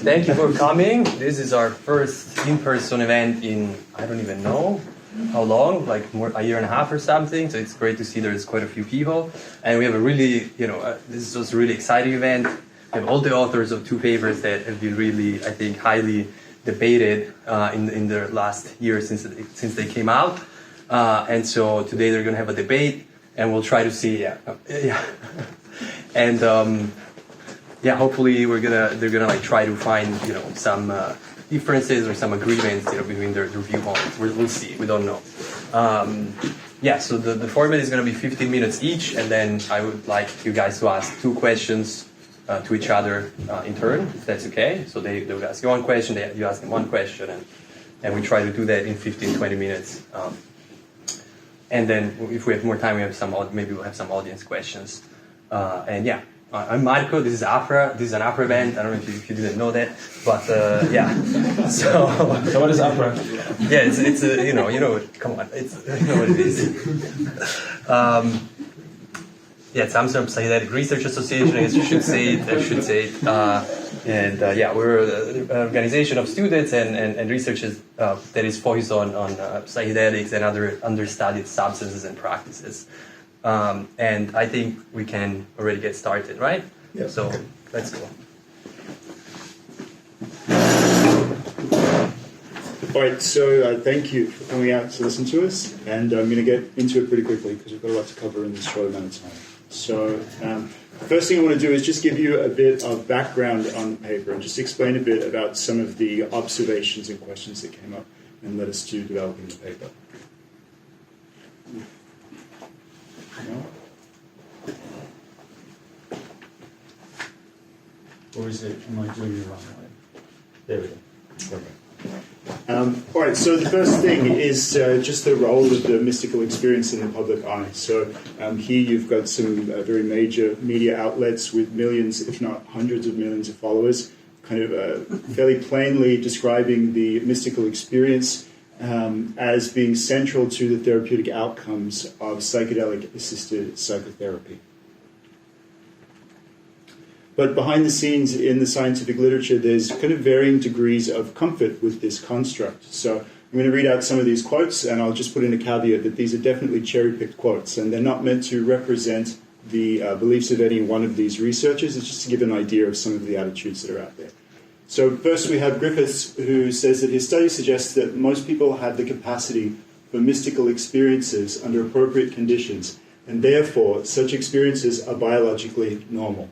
thank you for coming. This is our first in-person event in, I don't even know how long, like a year and a half or something. So it's great to see there's quite a few people. And we have a really, this is just a really exciting event. We have all the authors of two papers that have been really, I think, highly debated in the last year since they came out. And so today they're going to have a debate, and we'll try to see, and hopefully they're gonna like try to find some differences or some agreements between their viewpoints. We'll see. We don't know. So the format is gonna be 15 minutes each, and then I would like you guys to ask two questions to each other in turn, if that's okay. So they would ask you one question, you ask them one question, and we try to do that in 15-20 minutes. And then if we have more time, maybe we'll have some audience questions. I'm Marco. This is Afra. This is an Afra event. I don't know if you didn't know that, but So what is Afra? Yeah, it's come on, you know what it is. It's Amsterdam Psychedelic Research Association. I guess you should say it. We're an organization of students and researchers that is focused on psychedelics and other understudied substances and practices. And I think we can already get started, right? Yeah. So okay. Let's go. All right, so thank you for coming out to listen to us, and I'm going to get into it pretty quickly because we've got a lot to cover in this short amount of time. So the first thing I want to do is just give you a bit of background on the paper and just explain a bit about some of the observations and questions that came up and led us to developing the paper. No? Or is it, am I doing the wrong way? There we go. Okay. All right, so the first thing is just the role of the mystical experience in the public eye. So here you've got some very major media outlets with millions, if not hundreds of millions of followers, kind of fairly plainly describing the mystical experience as being central to the therapeutic outcomes of psychedelic-assisted psychotherapy. But behind the scenes in the scientific literature, there's kind of varying degrees of comfort with this construct. So I'm going to read out some of these quotes, and I'll just put in a caveat that these are definitely cherry-picked quotes, and they're not meant to represent the beliefs of any one of these researchers. It's just to give an idea of some of the attitudes that are out there. So first we have Griffiths, who says that his study suggests that most people have the capacity for mystical experiences under appropriate conditions, and therefore such experiences are biologically normal.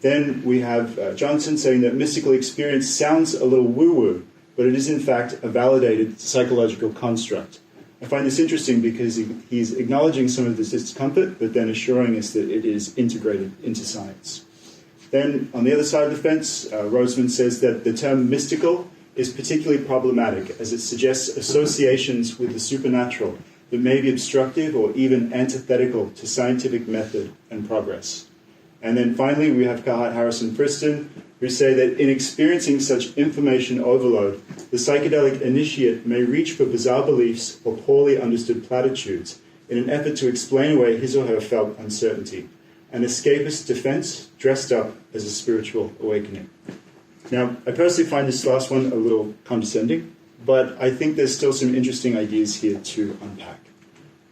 Then we have Johnson saying that mystical experience sounds a little woo-woo, but it is in fact a validated psychological construct. I find this interesting because he's acknowledging some of this discomfort, but then assuring us that it is integrated into science. Then on the other side of the fence, Roseman says that the term mystical is particularly problematic as it suggests associations with the supernatural that may be obstructive or even antithetical to scientific method and progress. And then finally, we have Carhart, Harris, and Friston, who say that in experiencing such information overload, the psychedelic initiate may reach for bizarre beliefs or poorly understood platitudes in an effort to explain away his or her felt uncertainty, an escapist defense dressed up as a spiritual awakening. Now, I personally find this last one a little condescending, but I think there's still some interesting ideas here to unpack.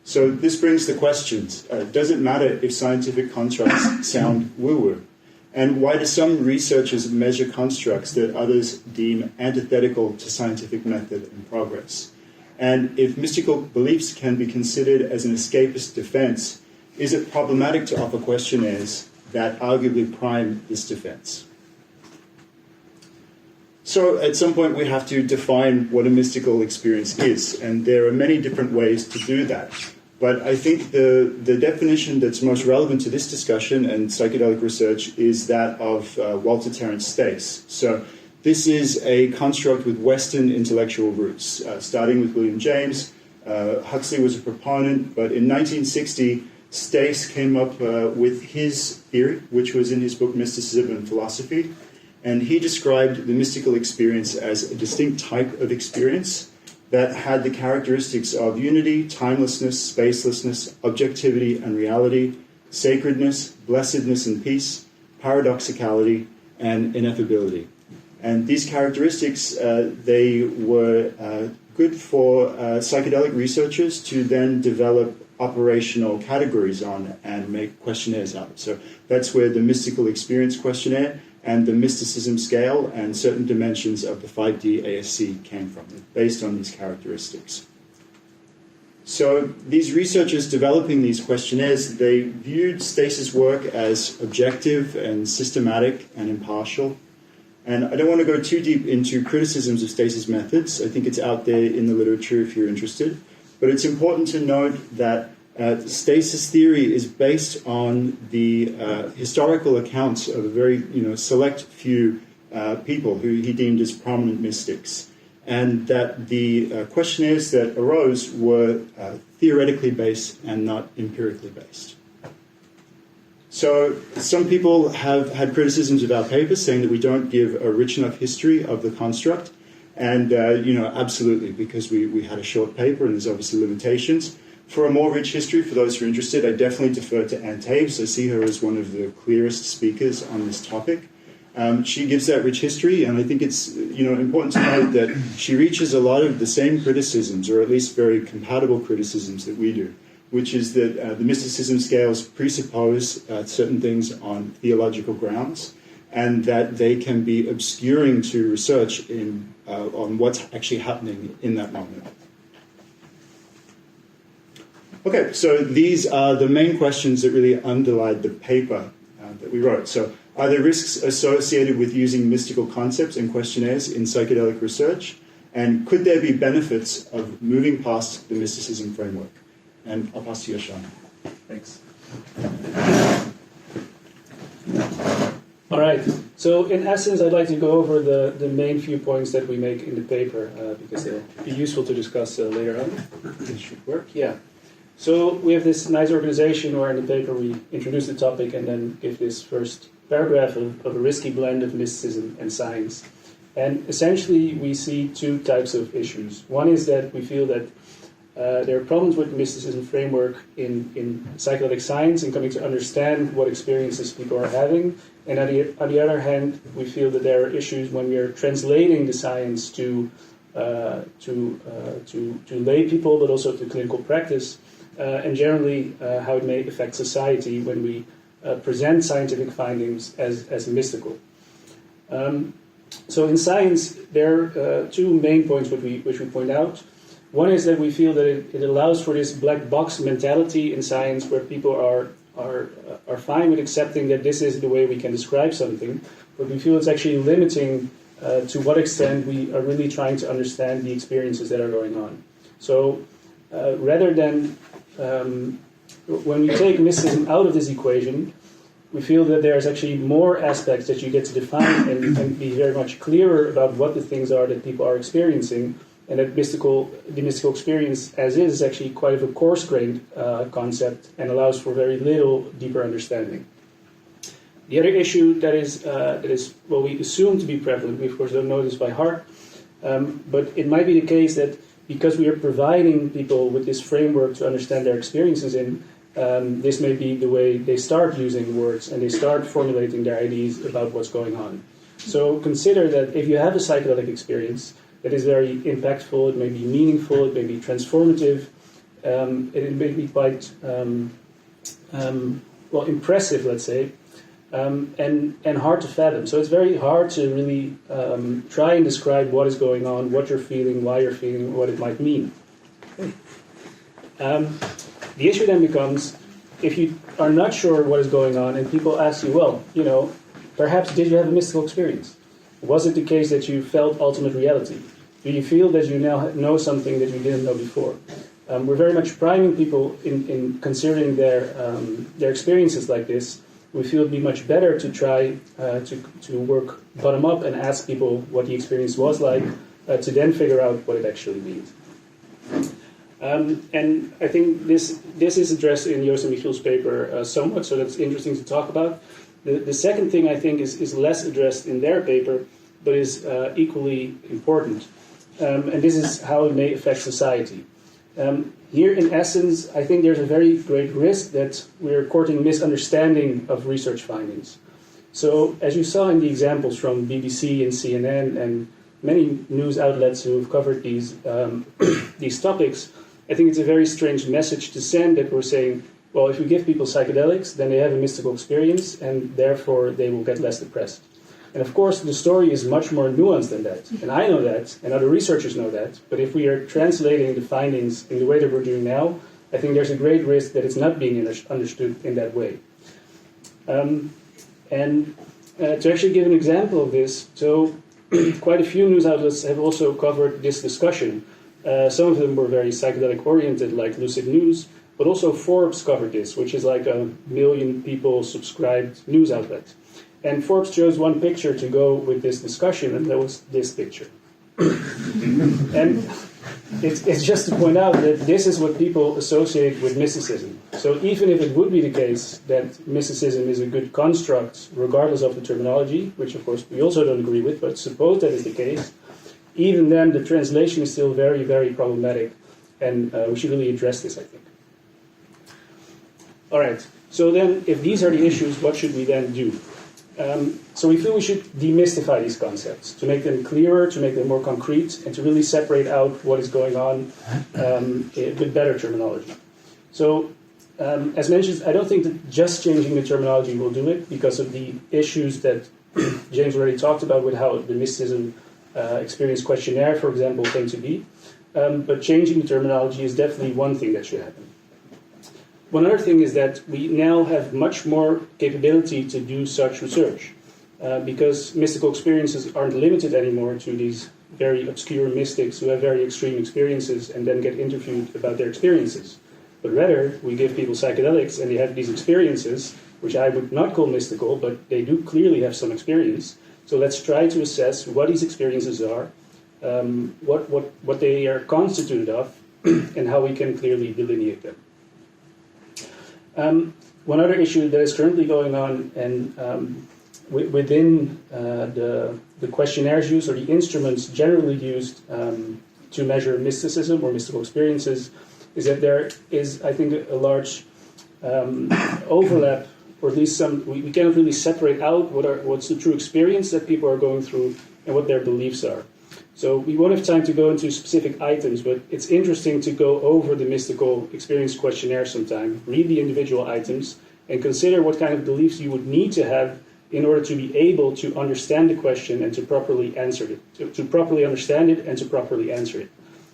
So this brings the questions. Does it matter if scientific constructs sound woo-woo? And why do some researchers measure constructs that others deem antithetical to scientific method and progress? And if mystical beliefs can be considered as an escapist defense, is it problematic to offer questionnaires that arguably prime this defense? So at some point we have to define what a mystical experience is, and there are many different ways to do that. But I think the definition that's most relevant to this discussion and psychedelic research is that of Walter Terence Stace. So this is a construct with Western intellectual roots, starting with William James. Huxley was a proponent, but in 1960, Stace came up with his theory, which was in his book Mysticism and Philosophy, and he described the mystical experience as a distinct type of experience that had the characteristics of unity, timelessness, spacelessness, objectivity and reality, sacredness, blessedness and peace, paradoxicality, and ineffability. And these characteristics, they were good for psychedelic researchers to then develop operational categories on and make questionnaires out of. So that's where the mystical experience questionnaire and the mysticism scale and certain dimensions of the 5D ASC came from, based on these characteristics. So these researchers developing these questionnaires, they viewed Stace's work as objective and systematic and impartial. And I don't want to go too deep into criticisms of Stace's methods. I think it's out there in the literature if you're interested. But it's important to note that Stace's theory is based on the historical accounts of a very select few people who he deemed as prominent mystics. And that the questionnaires that arose were theoretically based and not empirically based. So some people have had criticisms of our paper, saying that we don't give a rich enough history of the construct. And, absolutely, because we had a short paper and there's obviously limitations. For a more rich history, for those who are interested, I definitely defer to Anne Taves. I see her as one of the clearest speakers on this topic. She gives that rich history, and I think it's important to note that she reaches a lot of the same criticisms, or at least very compatible criticisms that we do, which is that the mysticism scales presuppose certain things on theological grounds, and that they can be obscuring to research on what's actually happening in that moment. Okay, so these are the main questions that really underlied the paper that we wrote. So, are there risks associated with using mystical concepts and questionnaires in psychedelic research? And could there be benefits of moving past the mysticism framework? And I'll pass to you, Sean. Thanks. All right. So in essence, I'd like to go over the main few points that we make in the paper because they'll be useful to discuss later on. It should work. Yeah. So we have this nice organization where in the paper we introduce the topic and then give this first paragraph of a risky blend of mysticism and science. And essentially we see two types of issues. One is that we feel that there are problems with the mysticism framework in psychedelic science and coming to understand what experiences people are having. And on the other hand, we feel that there are issues when we are translating the science to lay people, but also to clinical practice, and generally how it may affect society when we present scientific findings as mystical. So in science, there are two main points which we point out. One is that we feel that it allows for this black box mentality in science where people are fine with accepting that this is the way we can describe something, but we feel it's actually limiting to what extent we are really trying to understand the experiences that are going on. So rather than, when we take mysticism out of this equation, we feel that there's actually more aspects that you get to define and you can be very much clearer about what the things are that people are experiencing, and that the mystical experience as is actually quite of a coarse-grained concept and allows for very little deeper understanding. The other issue that is what we assume to be prevalent, we of course don't know this by heart, but it might be the case that because we are providing people with this framework to understand their experiences in, this may be the way they start using words and they start formulating their ideas about what's going on. So consider that if you have a psychedelic experience that is very impactful, it may be meaningful, it may be transformative, it may be quite impressive, let's say, and hard to fathom. So it's very hard to really try and describe what is going on, what you're feeling, why you're feeling, what it might mean. The issue then becomes, if you are not sure what is going on and people ask you, well, perhaps did you have a mystical experience? Was it the case that you felt ultimate reality? Do you feel that you now know something that you didn't know before? We're very much priming people in considering their experiences like this. We feel it'd be much better to try to work bottom up and ask people what the experience was like, to then figure out what it actually means. And I think this is addressed in Joost and Michiel's paper somewhat, so that's interesting to talk about. The second thing I think is less addressed in their paper, but is equally important. And this is how it may affect society. Here, in essence, I think there's a very great risk that we're courting misunderstanding of research findings. So as you saw in the examples from BBC and CNN and many news outlets who have covered these these topics, I think it's a very strange message to send that we're saying, well, if we give people psychedelics, then they have a mystical experience and therefore they will get less depressed. And of course, the story is much more nuanced than that. And I know that, and other researchers know that. But if we are translating the findings in the way that we're doing now, I think there's a great risk that it's not being understood in that way. To actually give an example of this, so quite a few news outlets have also covered this discussion. Some of them were very psychedelic oriented, like Lucid News, but also Forbes covered this, which is like 1 million people subscribed news outlet. And Forbes chose one picture to go with this discussion, and that was this picture. And it's just to point out that this is what people associate with mysticism. So even if it would be the case that mysticism is a good construct, regardless of the terminology, which of course we also don't agree with, but suppose that is the case, even then the translation is still very, very problematic, and we should really address this, I think. All right, so then if these are the issues, what should we then do? So we feel we should demystify these concepts, to make them clearer, to make them more concrete, and to really separate out what is going on with better terminology. So, as mentioned, I don't think that just changing the terminology will do it, because of the issues that James already talked about with how the mysticism experience questionnaire, for example, came to be. But changing the terminology is definitely one thing that should happen. One other thing is that we now have much more capability to do such research, because mystical experiences aren't limited anymore to these very obscure mystics who have very extreme experiences and then get interviewed about their experiences. But rather, we give people psychedelics and they have these experiences, which I would not call mystical, but they do clearly have some experience. So let's try to assess what these experiences are, what they are constituted of, and how we can clearly delineate them. One other issue that is currently going on and within the questionnaires used or the instruments generally used to measure mysticism or mystical experiences is that there is, I think, a large overlap, or at least we cannot really separate out what's the true experience that people are going through and what their beliefs are. So we won't have time to go into specific items, but it's interesting to go over the mystical experience questionnaire sometime, read the individual items, and consider what kind of beliefs you would need to have in order to be able to understand the question and to properly answer it, to properly understand it and to properly answer it.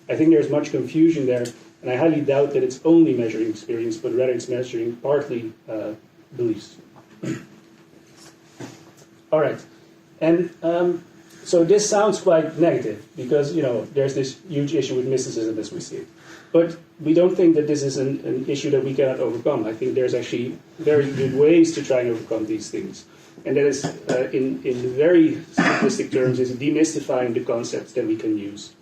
I think there's much confusion there, and I highly doubt that it's only measuring experience, but rather it's measuring partly beliefs. All right. And so this sounds quite negative because, there's this huge issue with mysticism as we see it. But we don't think that this is an issue that we cannot overcome. I think there's actually very good ways to try and overcome these things. And that is, in very simplistic terms, is demystifying the concepts that we can use.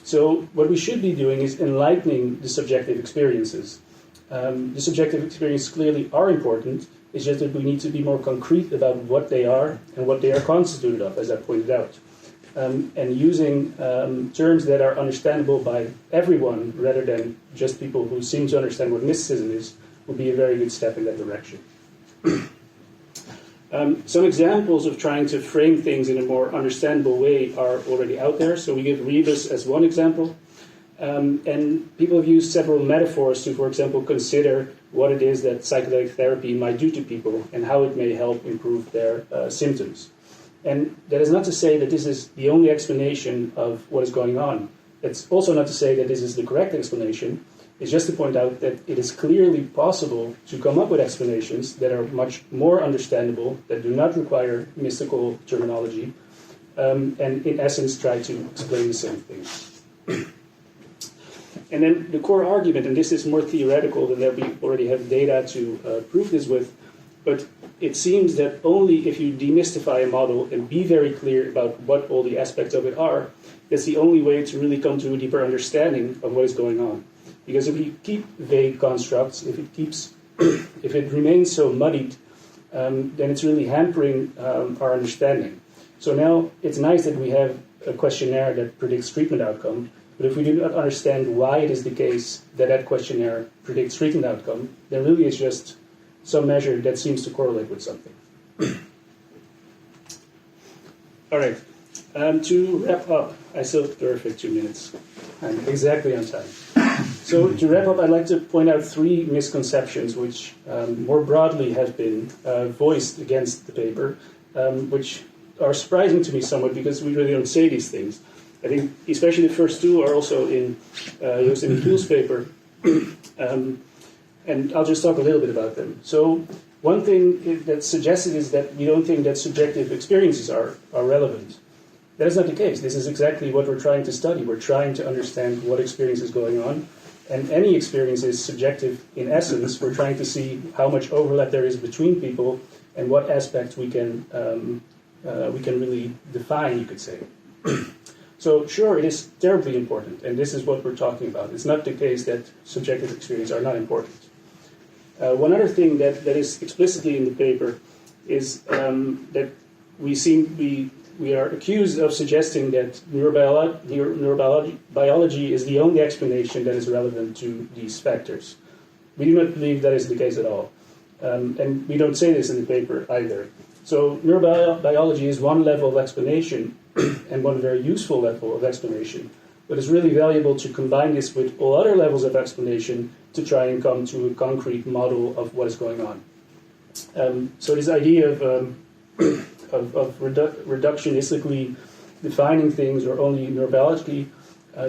So what we should be doing is enlightening the subjective experiences. The subjective experiences clearly are important. It's just that we need to be more concrete about what they are and what they are constituted of, as I pointed out. And using terms that are understandable by everyone rather than just people who seem to understand what mysticism is would be a very good step in that direction. Some examples of trying to frame things in a more understandable way are already out there. So we give rebus as one example. And people have used several metaphors to, for example, consider what it is that psychedelic therapy might do to people and how it may help improve their symptoms. And that is not to say that this is the only explanation of what is going on. It's also not to say that this is the correct explanation. It's just to point out that it is clearly possible to come up with explanations that are much more understandable, that do not require mystical terminology, and in essence try to explain the same thing. And then the core argument, and this is more theoretical than that we already have data to prove this with, but it seems that only if you demystify a model and be very clear about what all the aspects of it are, that's the only way to really come to a deeper understanding of what is going on. Because if you keep vague constructs, if it remains so muddied, then it's really hampering our understanding. So now it's nice that we have a questionnaire that predicts treatment outcome, but if we do not understand why it is the case that that questionnaire predicts treatment outcome, then really it's just some measure that seems to correlate with something. All right. To wrap up, I still have perfect 2 minutes. I'm exactly on time. So to wrap up, I'd like to point out 3 misconceptions which more broadly have been voiced against the paper, which are surprising to me somewhat because we really don't say these things. I think especially the first 2 are also in Joost and Michiel's paper, and I'll just talk a little bit about them. So one thing that's suggested is that we don't think that subjective experiences are relevant. That is not the case. This is exactly what we're trying to study. We're trying to understand what experience is going on. And any experience is subjective in essence. We're trying to see how much overlap there is between people and what aspects we can really define, you could say. So sure, it is terribly important, and this is what we're talking about. It's not the case that subjective experiences are not important. One other thing that is explicitly in the paper is that we are accused of suggesting that neurobiology is the only explanation that is relevant to these factors. We do not believe that is the case at all. And we don't say this in the paper either. So neurobiology is one level of explanation and one very useful level of explanation. But it's really valuable to combine this with all other levels of explanation to try and come to a concrete model of what is going on. So this idea of reductionistically defining things or only neurobiologically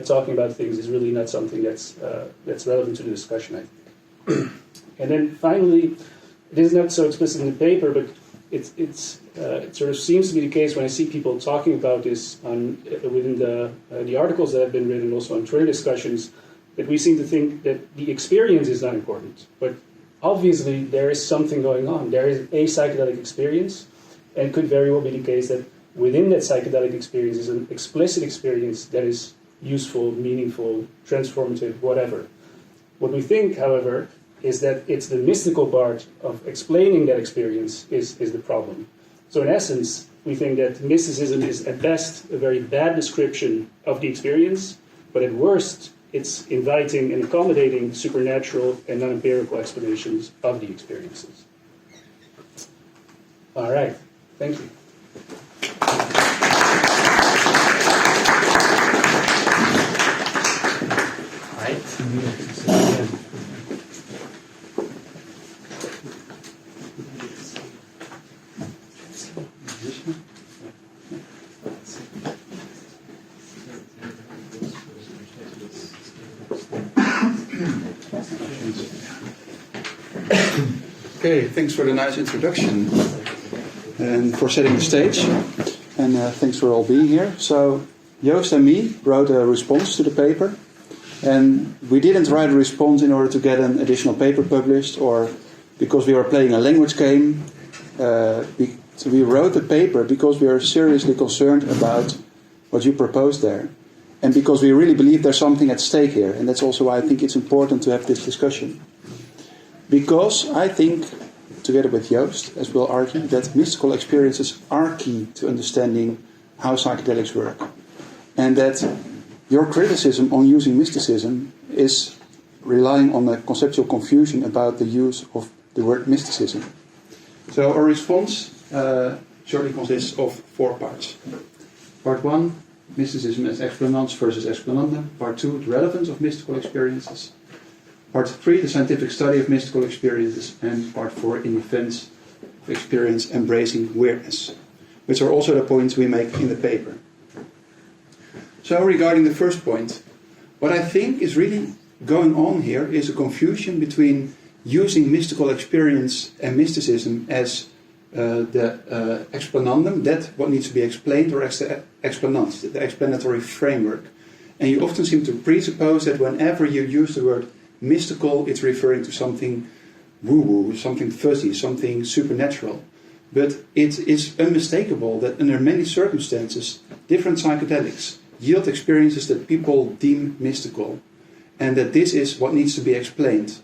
talking about things is really not something that's relevant to the discussion, I think. And then finally, it is not so explicit in the paper, but it sort of seems to be the case when I see people talking about this within the articles that have been written, also on Twitter discussions, that we seem to think that the experience is not important. But obviously, there is something going on. There is a psychedelic experience, and it could very well be the case that within that psychedelic experience is an explicit experience that is useful, meaningful, transformative, whatever. What we think, however, is that it's the mystical part of explaining that experience is the problem. So in essence, we think that mysticism is at best a very bad description of the experience, but at worst, it's inviting and accommodating supernatural and non-empirical explanations of the experiences. All right. Thank you. All right. Okay, thanks for the nice introduction and for setting the stage. And thanks for all being here. So, Joost and me wrote a response to the paper. And we didn't write a response in order to get an additional paper published or because we were playing a language game. So we wrote the paper because we are seriously concerned about what you proposed there. And because we really believe there's something at stake here. And that's also why I think it's important to have this discussion. Because I think, together with Joost, as we'll argue, that mystical experiences are key to understanding how psychedelics work. And that your criticism on using mysticism is relying on a conceptual confusion about the use of the word mysticism. So our response shortly consists of 4 parts. Part 1, mysticism as explanans versus explanandum. Part 2, the relevance of mystical experiences. Part 3, the scientific study of mystical experiences. And Part 4, in defense of experience embracing weirdness, which are also the points we make in the paper. So regarding the first point, what I think is really going on here is a confusion between using mystical experience and mysticism as the explanandum, that what needs to be explained, or explanans, the explanatory framework. And you often seem to presuppose that whenever you use the word mystical, it's referring to something woo-woo, something fuzzy, something supernatural. But it is unmistakable that under many circumstances, different psychedelics yield experiences that people deem mystical, and that this is what needs to be explained.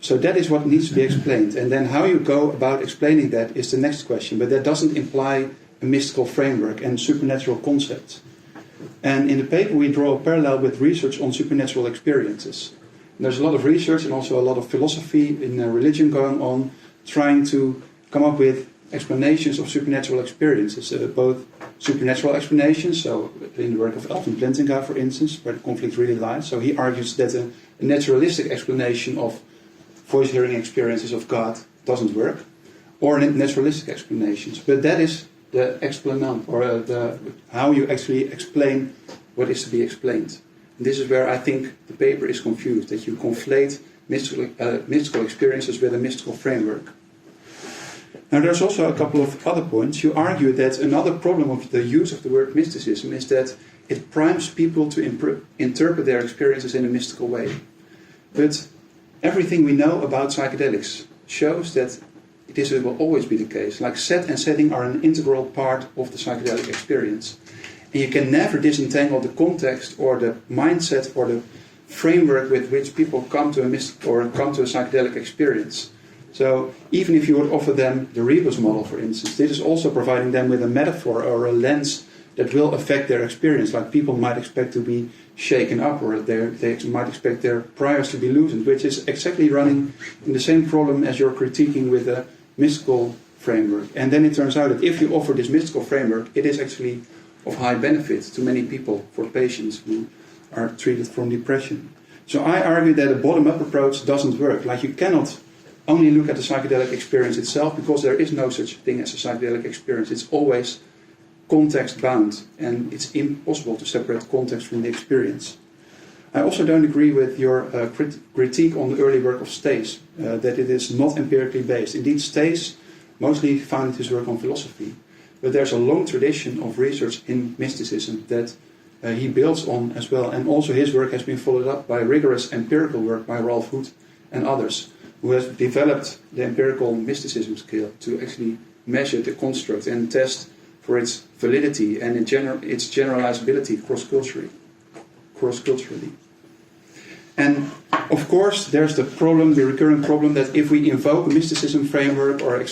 So that is what needs to be explained, and then how you go about explaining that is the next question, but that doesn't imply a mystical framework and supernatural concepts. And in the paper we draw a parallel with research on supernatural experiences. And there's a lot of research and also a lot of philosophy in religion going on, trying to come up with explanations of supernatural experiences, both supernatural explanations, so in the work of Alvin Plantinga, for instance, where the conflict really lies. So he argues that a naturalistic explanation of voice-hearing experiences of God doesn't work, or naturalistic explanations. But that is the explanant, or how you actually explain what is to be explained. And this is where I think the paper is confused, that you conflate mystical experiences with a mystical framework. Now there's also a couple of other points. You argue that another problem of the use of the word mysticism is that it primes people to interpret their experiences in a mystical way. But everything we know about psychedelics shows that this will always be the case. Like set and setting are an integral part of the psychedelic experience. And you can never disentangle the context or the mindset or the framework with which people come to a psychedelic experience. So even if you would offer them the rebus model, for instance, this is also providing them with a metaphor or a lens that will affect their experience. Like people might expect to be shaken up, or they might expect their priors to be loosened, which is exactly running in the same problem as you're critiquing with a mystical framework. And then it turns out that if you offer this mystical framework, it is actually of high benefit to many people, for patients who are treated from depression. So I argue that a bottom-up approach doesn't work. Like you cannot only look at the psychedelic experience itself, because there is no such thing as a psychedelic experience. It's always context-bound, and it's impossible to separate context from the experience. I also don't agree with your critique on the early work of Stace, that it is not empirically based. Indeed, Stace mostly founded his work on philosophy, but there's a long tradition of research in mysticism that he builds on as well, and also his work has been followed up by rigorous empirical work by Ralph Hood and others, who has developed the empirical mysticism scale to actually measure the construct and test for its validity and its generalizability cross-culturally. And of course, there's the recurring problem that if we invoke a mysticism framework or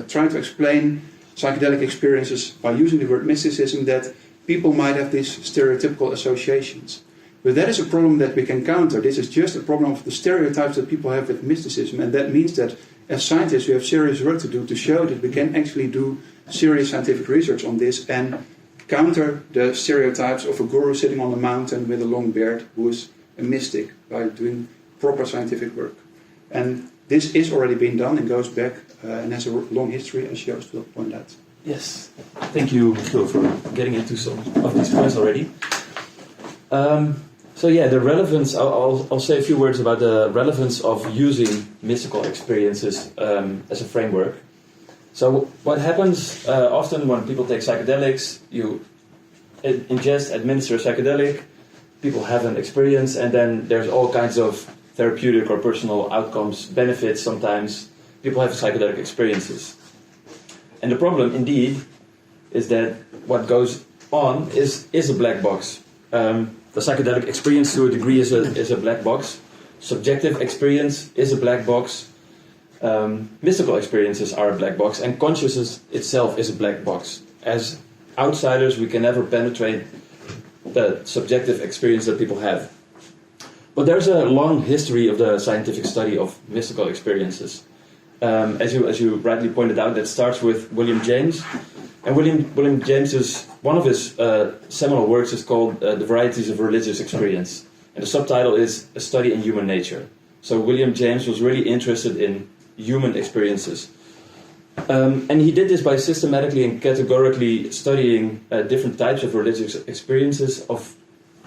try to explain psychedelic experiences by using the word mysticism, that people might have these stereotypical associations. But that is a problem that we can counter. This is just a problem of the stereotypes that people have with mysticism, and that means that as scientists we have serious work to do to show that we can actually do serious scientific research on this and counter the stereotypes of a guru sitting on a mountain with a long beard who is a mystic by doing proper scientific work. And this is already being done and goes back and has a long history, as Joost will point out. Yes, thank you, Phil, for getting into some of these points already. So yeah, the relevance, I'll say a few words about the relevance of using mystical experiences as a framework. So what happens often when people take psychedelics, you ingest, administer a psychedelic, people have an experience, and then there's all kinds of therapeutic or personal outcomes, benefits sometimes. People have psychedelic experiences. And the problem, indeed, is that what goes on is a black box. The psychedelic experience, to a degree, is a black box. Subjective experience is a black box. Mystical experiences are a black box, and consciousness itself is a black box. As outsiders, we can never penetrate the subjective experience that people have. But there's a long history of the scientific study of mystical experiences. As you rightly pointed out, that starts with William James. And William James's, one of his seminal works is called The Varieties of Religious Experience. And the subtitle is A Study in Human Nature. So William James was really interested in human experiences. And he did this by systematically and categorically studying different types of religious experiences, of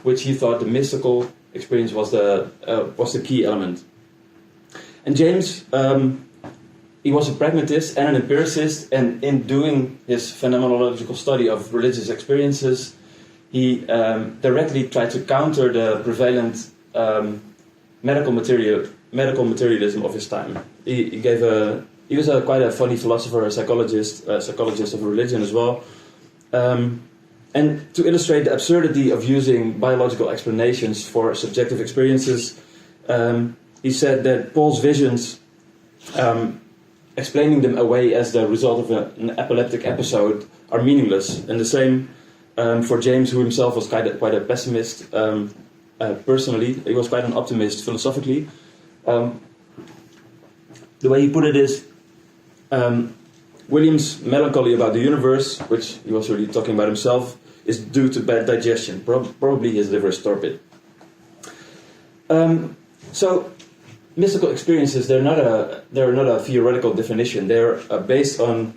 which he thought the mystical experience was the key element. And James, he was a pragmatist and an empiricist, and in doing his phenomenological study of religious experiences, he directly tried to counter the prevalent medical materialism of his time. He was quite a funny philosopher, a psychologist of religion as well. And to illustrate the absurdity of using biological explanations for subjective experiences, he said that Paul's visions, explaining them away as the result of an epileptic episode, are meaningless. And the same for James, who himself was quite a pessimist personally. He was quite an optimist philosophically. The way he put it is, William's melancholy about the universe, which he was really talking about himself, is due to bad digestion. Probably his liver is torpid. So mystical experiences, they're not a theoretical definition. They're based on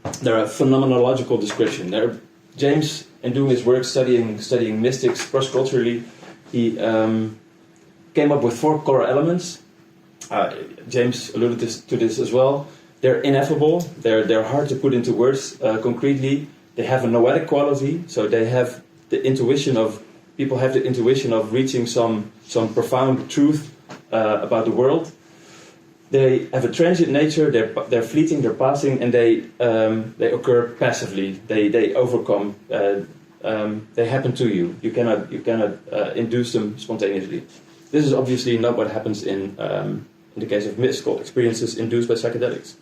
a phenomenological description. James, in doing his work studying mystics cross-culturally, he came up with 4 core elements. James alluded to this as well. They're ineffable. They're hard to put into words concretely. They have a noetic quality, so they have the intuition of people have the intuition of reaching some profound truth about the world. They have a transient nature. They're fleeting. They're passing, and they occur passively. They overcome. They happen to you. You cannot induce them spontaneously. This is obviously not what happens in the case of mystical experiences induced by psychedelics.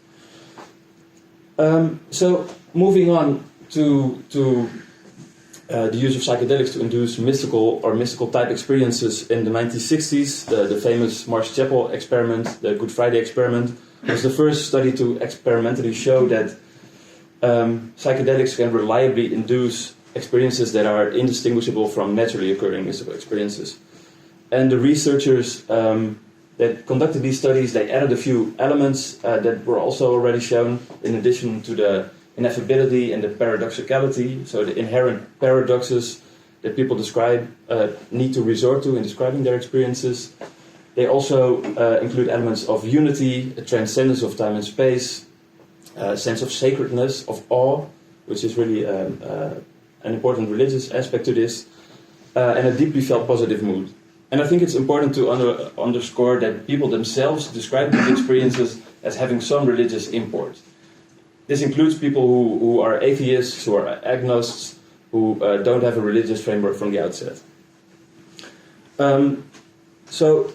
So moving on to the use of psychedelics to induce mystical type experiences in the 1960s, the famous Marsh Chapel experiment, the Good Friday experiment, was the first study to experimentally show that psychedelics can reliably induce experiences that are indistinguishable from naturally occurring mystical experiences. And the researchers that conducted these studies, they added a few elements that were also already shown, in addition to the ineffability and the paradoxicality, so the inherent paradoxes that people need to resort to in describing their experiences. They also include elements of unity, a transcendence of time and space, a sense of sacredness, of awe, which is really an important religious aspect to this, and a deeply felt positive mood. And I think it's important to underscore that people themselves describe these experiences as having some religious import. This includes people who are atheists, who are agnostics, who don't have a religious framework from the outset. So,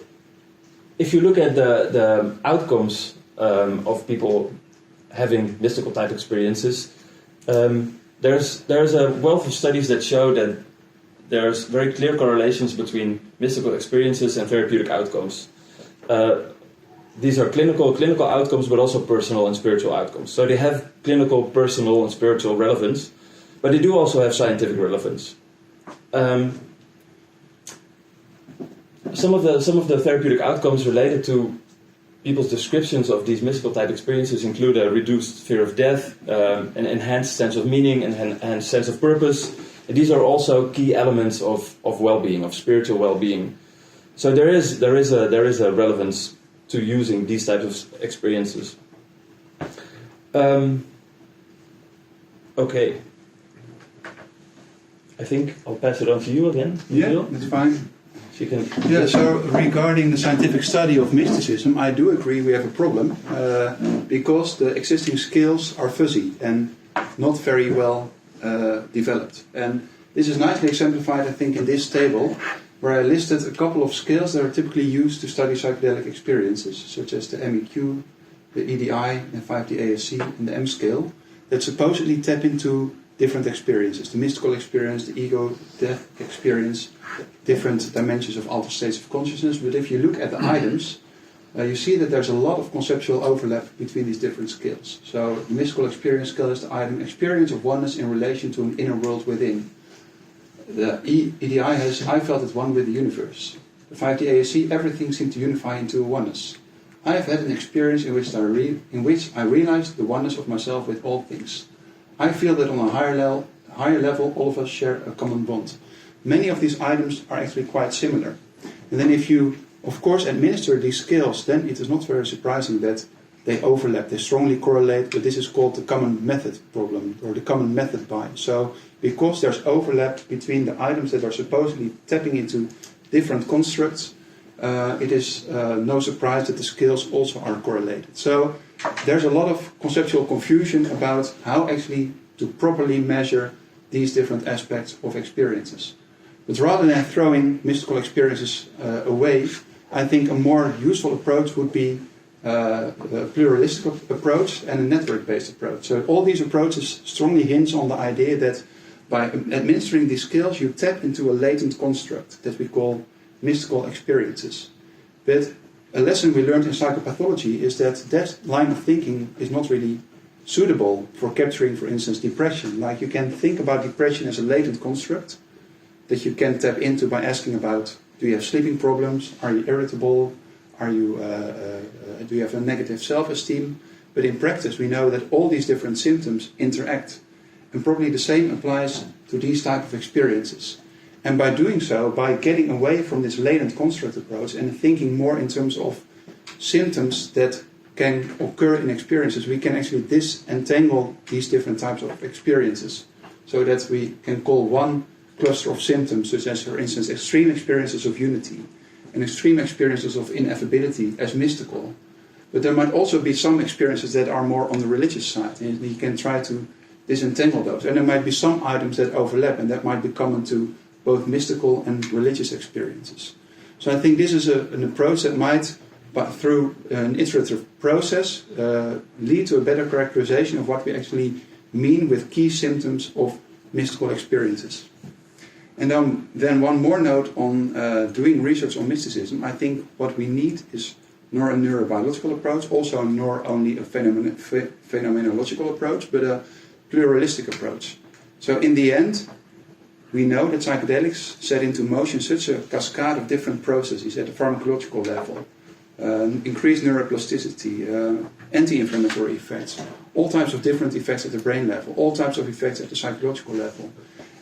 if you look at the outcomes of people having mystical type experiences, there's a wealth of studies that show that there's very clear correlations between mystical experiences and therapeutic outcomes. These are clinical outcomes, but also personal and spiritual outcomes. So they have clinical, personal, and spiritual relevance, but they do also have scientific relevance. Some of the therapeutic outcomes related to people's descriptions of these mystical type experiences include a reduced fear of death, an enhanced sense of meaning, and an enhanced sense of purpose. And these are also key elements of well-being, of spiritual well-being. So there is a relevance to using these types of experiences. Okay. I think I'll pass it on to you again. Yeah, that's fine. If you can. Yeah, so regarding the scientific study of mysticism, I do agree we have a problem because the existing skills are fuzzy and not very well developed. And this is nicely exemplified, I think, in this table, where I listed a couple of scales that are typically used to study psychedelic experiences, such as the MEQ, the EDI, and 5D-ASC, and the M scale, that supposedly tap into different experiences, the mystical experience, the ego-death experience, different dimensions of altered states of consciousness. But if you look at the items, you see that there's a lot of conceptual overlap between these different scales. So the mystical experience scale is the item experience of oneness in relation to an inner world within. The EDI has I felt at one with the universe. The 5D-ASC, everything seemed to unify into a oneness. I have had an experience in which I realized the oneness of myself with all things. I feel that on a higher level, all of us share a common bond. Many of these items are actually quite similar. And then if you, of course, administer these scales, then it is not very surprising that they overlap, they strongly correlate, but this is called the common method problem, or the common method bias. So, because there's overlap between the items that are supposedly tapping into different constructs, it is no surprise that the scales also are correlated. So, there's a lot of conceptual confusion about how actually to properly measure these different aspects of experiences. But rather than throwing mystical experiences away, I think a more useful approach would be a pluralistic approach and a network-based approach. So all these approaches strongly hinge on the idea that by administering these skills, you tap into a latent construct that we call mystical experiences. But a lesson we learned in psychopathology is that that line of thinking is not really suitable for capturing, for instance, depression. Like you can think about depression as a latent construct that you can tap into by asking about, do you have sleeping problems? Are you irritable? Are you, do you have a negative self-esteem? But in practice, we know that all these different symptoms interact. And probably the same applies to these type of experiences. And by doing so, by getting away from this latent construct approach and thinking more in terms of symptoms that can occur in experiences, we can actually disentangle these different types of experiences so that we can call one cluster of symptoms, such as, for instance, extreme experiences of unity and extreme experiences of ineffability as mystical. But there might also be some experiences that are more on the religious side, and you can try to disentangle those. And there might be some items that overlap, and that might be common to both mystical and religious experiences. So I think this is an approach that might, but through an iterative process, lead to a better characterization of what we actually mean with key symptoms of mystical experiences. And then one more note on doing research on mysticism. I think what we need is nor a neurobiological approach, also nor only a phenomenological approach, but a pluralistic approach. So in the end, we know that psychedelics set into motion such a cascade of different processes at the pharmacological level. Increased neuroplasticity, anti-inflammatory effects, all types of different effects at the brain level, all types of effects at the psychological level.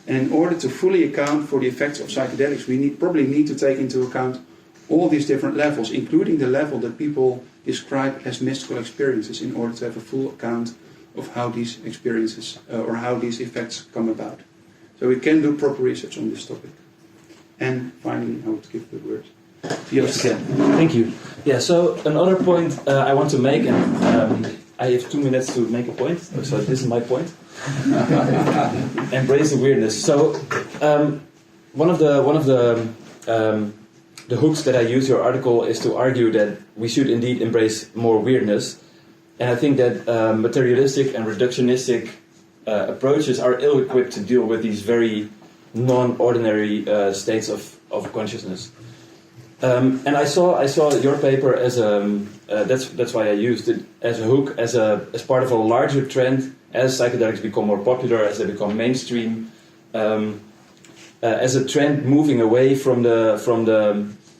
And in order to fully account for the effects of psychedelics, we probably need to take into account all these different levels, including the level that people describe as mystical experiences, in order to have a full account of how these experiences or how these effects come about. So we can do proper research on this topic. And finally, I would give the word to Yes, again. Thank you. Yeah, so another point I want to make, and I have 2 minutes to make a point, so this is my point. Embrace the weirdness. So one of the hooks that I use your article is to argue that we should indeed embrace more weirdness, and I think that materialistic and reductionistic approaches are ill-equipped to deal with these very non-ordinary states of consciousness. And I saw your paper as that's why I used it as a hook, as part of a larger trend as psychedelics become more popular, as they become mainstream, as a trend moving away from the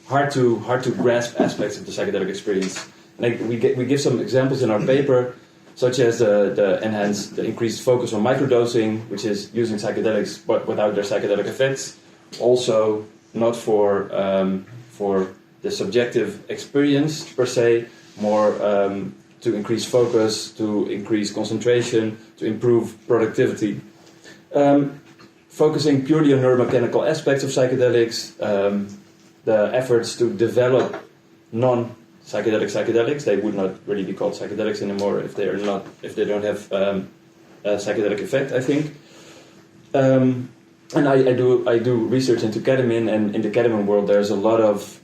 hard to grasp aspects of the psychedelic experience. And we give some examples in our paper, such as the increased focus on microdosing, which is using psychedelics but without their psychedelic effects. Also, not for the subjective experience per se, more to increase focus, to increase concentration, to improve productivity. Focusing purely on neuromechanical aspects of psychedelics, the efforts to develop non-psychedelic psychedelics, they would not really be called psychedelics anymore if they don't have a psychedelic effect, I think. And I do research into ketamine, and in the ketamine world there's a lot of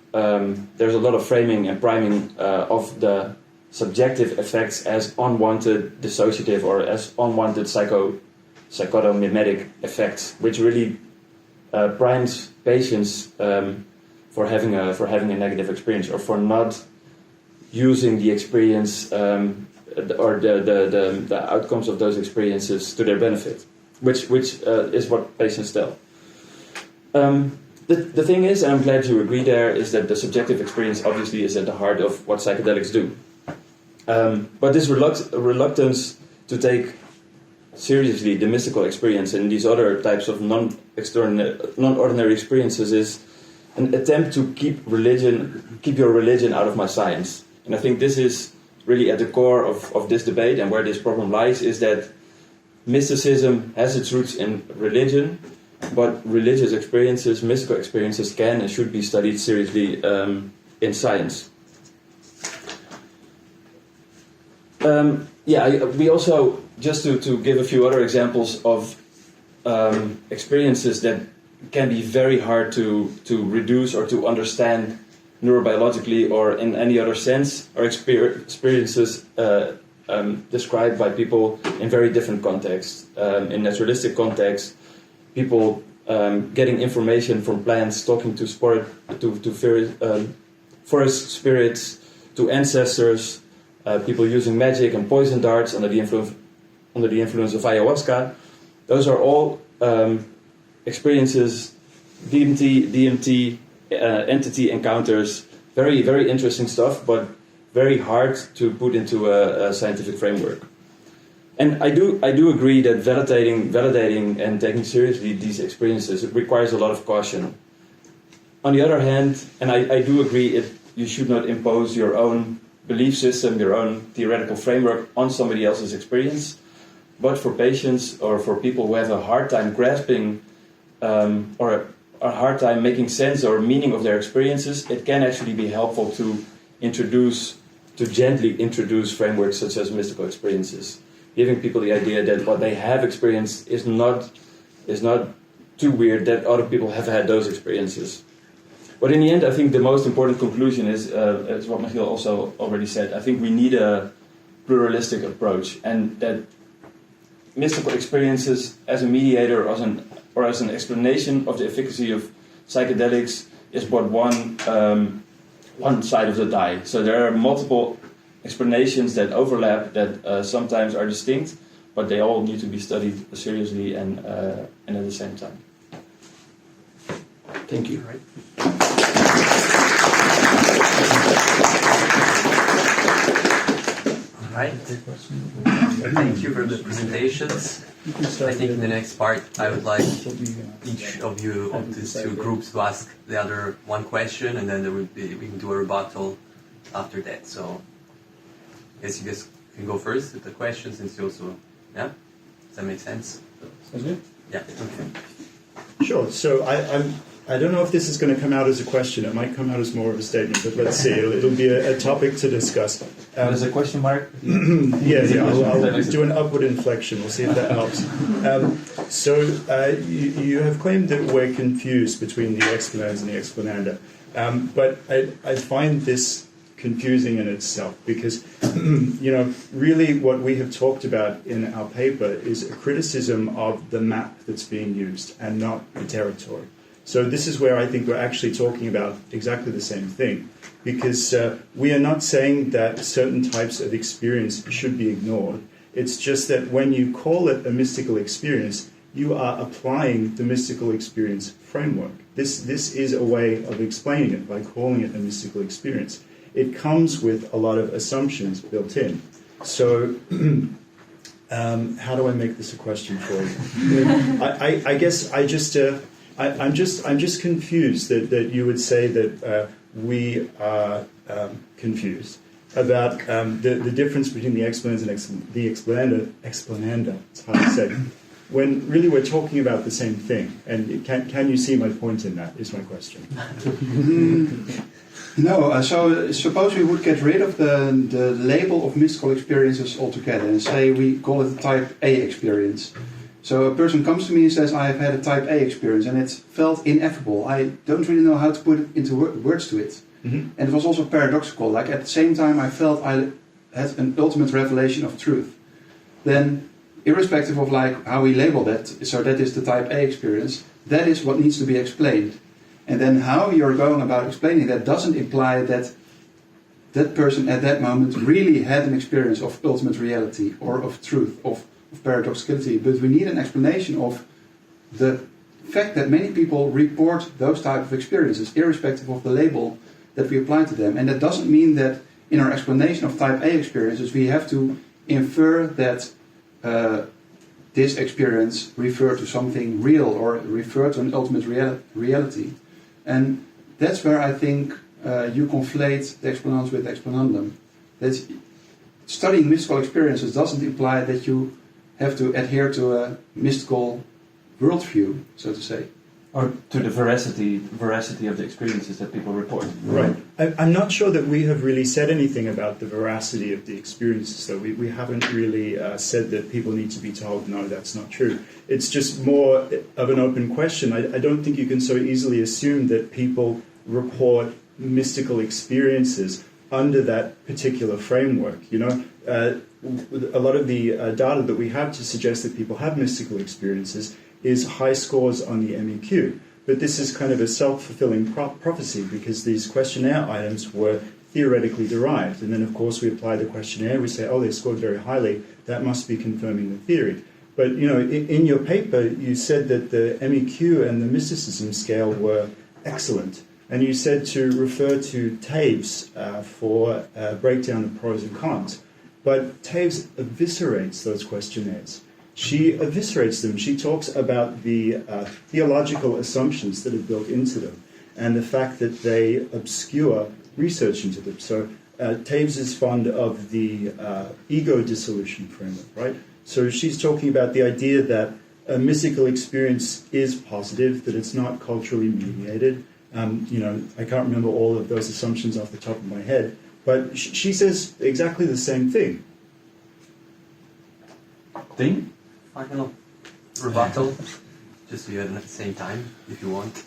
framing and priming of the subjective effects as unwanted dissociative or as unwanted psychotomimetic effects, which really primes patients for having a negative experience, or for not using the experience or the outcomes of those experiences to their benefit, which is what patients tell. The thing is, and I'm glad you agree there, is that the subjective experience obviously is at the heart of what psychedelics do. But this reluctance to take seriously the mystical experience and these other types of non-ordinary experiences is an attempt to keep your religion out of my science. And I think this is really at the core of this debate, and where this problem lies, is that mysticism has its roots in religion, but religious experiences, mystical experiences, can and should be studied seriously in science. We also, just to give a few other examples of experiences that can be very hard to reduce or to understand neurobiologically or in any other sense, are experiences described by people in very different contexts. In naturalistic contexts, people getting information from plants, talking to forest spirits, to ancestors, people using magic and poison darts under the under the influence of ayahuasca. Those are all experiences, DMT, entity encounters, very, very interesting stuff, but very hard to put into a scientific framework. And I do agree that validating and taking seriously these experiences, it requires a lot of caution. On the other hand, and I do agree, you should not impose your own belief system, your own theoretical framework on somebody else's experience. But for patients or for people who have a hard time grasping or a hard time making sense or meaning of their experiences, it can actually be helpful to gently introduce frameworks such as mystical experiences, giving people the idea that what they have experienced is not too weird, that other people have had those experiences. But in the end, I think the most important conclusion is what Michiel also already said. I think we need a pluralistic approach, and that mystical experiences as a mediator or as an explanation of the efficacy of psychedelics is but one side of the die. So there are multiple explanations that overlap, that sometimes are distinct, but they all need to be studied seriously and at the same time. Thank you. All right. Thank you for the presentations. I think in the next part, I would like each of you of these two groups to ask the other one question, and then we can do a rebuttal after that. So, I guess you guys can go first with the questions, since you also, yeah? Does that make sense? Sounds good. Yeah. Okay. Sure. So I don't know if this is going to come out as a question. It might come out as more of a statement, but let's see. It'll be a topic to discuss. There's a question mark? I'll do an upward inflection. We'll see if that helps. You have claimed that we're confused between the explanans and the explananda. But I find this confusing in itself because, really what we have talked about in our paper is a criticism of the map that's being used and not the territory. So this is where I think we're actually talking about exactly the same thing, because we are not saying that certain types of experience should be ignored. It's just that when you call it a mystical experience, you are applying the mystical experience framework. This is a way of explaining it by calling it a mystical experience. It comes with a lot of assumptions built in. So how do I make this a question for you? I guess I'm just confused that you would say that we are confused about the difference between the explanans and the explananda. It's hard to say. When really we're talking about the same thing. And can you see my point in that, is my question. No, so suppose we would get rid of the label of mystical experiences altogether and say we call it a type A experience. So a person comes to me and says, I have had a type A experience and it felt ineffable. I don't really know how to put it into words to it. Mm-hmm. And it was also paradoxical. Like at the same time I felt I had an ultimate revelation of truth. Then irrespective of like how we label that, so that is the type A experience, that is what needs to be explained. And then how you're going about explaining that doesn't imply that that person at that moment really had an experience of ultimate reality or of truth, of paradoxicality, but we need an explanation of the fact that many people report those type of experiences, irrespective of the label that we apply to them. And that doesn't mean that in our explanation of type A experiences we have to infer that this experience referred to something real or referred to an ultimate reality. And that's where I think you conflate the explanans with the explanandum. That studying mystical experiences doesn't imply that you have to adhere to a mystical worldview, so to say. Or to the veracity of the experiences that people report. Right. I'm not sure that we have really said anything about the veracity of the experiences, though. We haven't really said that people need to be told, no, that's not true. It's just more of an open question. I don't think you can so easily assume that people report mystical experiences under that particular framework. A lot of the data that we have to suggest that people have mystical experiences is high scores on the MEQ. But this is kind of a self-fulfilling prophecy because these questionnaire items were theoretically derived. And then, of course, we apply the questionnaire. We say, oh, they scored very highly. That must be confirming the theory. But, in your paper, you said that the MEQ and the mysticism scale were excellent. And you said to refer to Taves for a breakdown of pros and cons. But Taves eviscerates those questionnaires. She eviscerates them. She talks about the theological assumptions that are built into them and the fact that they obscure research into them. So Taves is fond of the ego dissolution framework, right? So she's talking about the idea that a mystical experience is positive, that it's not culturally mediated. I can't remember all of those assumptions off the top of my head, but she says exactly the same thing. Final rebuttal, just so you have it at the same time, if you want.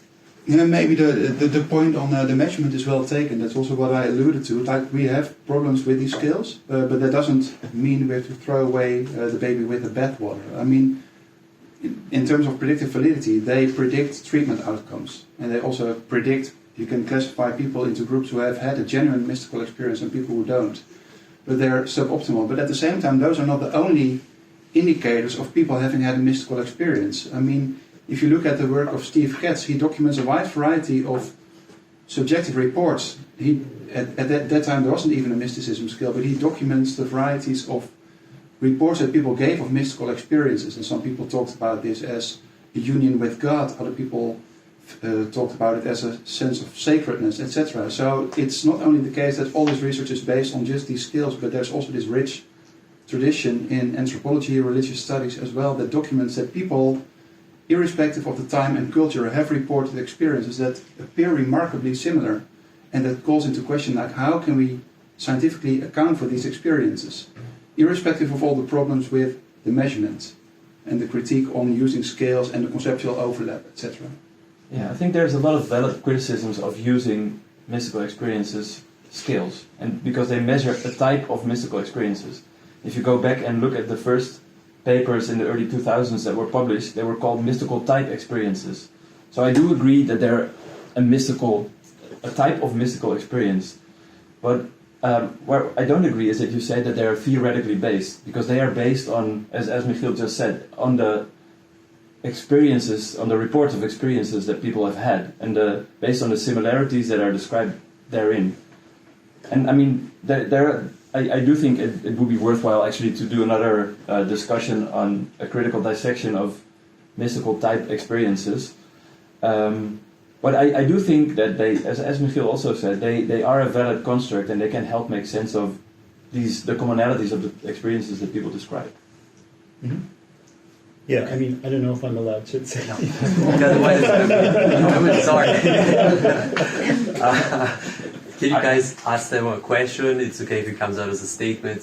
Yeah, maybe the point on the measurement is well taken. That's also what I alluded to. Like, we have problems with these scales, but that doesn't mean we have to throw away the baby with the bathwater. I mean, in terms of predictive validity, they predict treatment outcomes, and they also predict. You can classify people into groups who have had a genuine mystical experience and people who don't, but they're suboptimal. But at the same time, those are not the only indicators of people having had a mystical experience. I mean, if you look at the work of Steve Katz, he documents a wide variety of subjective reports. At that time there wasn't even a mysticism scale, but he documents the varieties of reports that people gave of mystical experiences. And some people talked about this as a union with God, other people talked about it as a sense of sacredness, etc. So it's not only the case that all this research is based on just these skills, but there's also this rich tradition in anthropology, religious studies as well, that documents that people, irrespective of the time and culture, have reported experiences that appear remarkably similar, and that calls into question, like, how can we scientifically account for these experiences, irrespective of all the problems with the measurement and the critique on using scales and the conceptual overlap, etc. Yeah, I think there's a lot of valid criticisms of using mystical experiences scales, and because they measure a type of mystical experiences. If you go back and look at the first papers in the early 2000s that were published, they were called mystical type experiences. So I do agree that they're a type of mystical experience. But where I don't agree is that you say that they are theoretically based, because they are based on, as Michiel just said, on the experiences, on the reports of experiences that people have had, and based on the similarities that are described therein. And I mean, I do think it would be worthwhile actually to do another discussion on a critical dissection of mystical type experiences. But I do think that they, as Michiel also said, they are a valid construct, and they can help make sense of the commonalities of the experiences that people describe. Mm-hmm. Yeah, I mean, I don't know if I'm allowed to say. Otherwise, I would sorry. Can you guys ask them a question? It's okay if it comes out as a statement.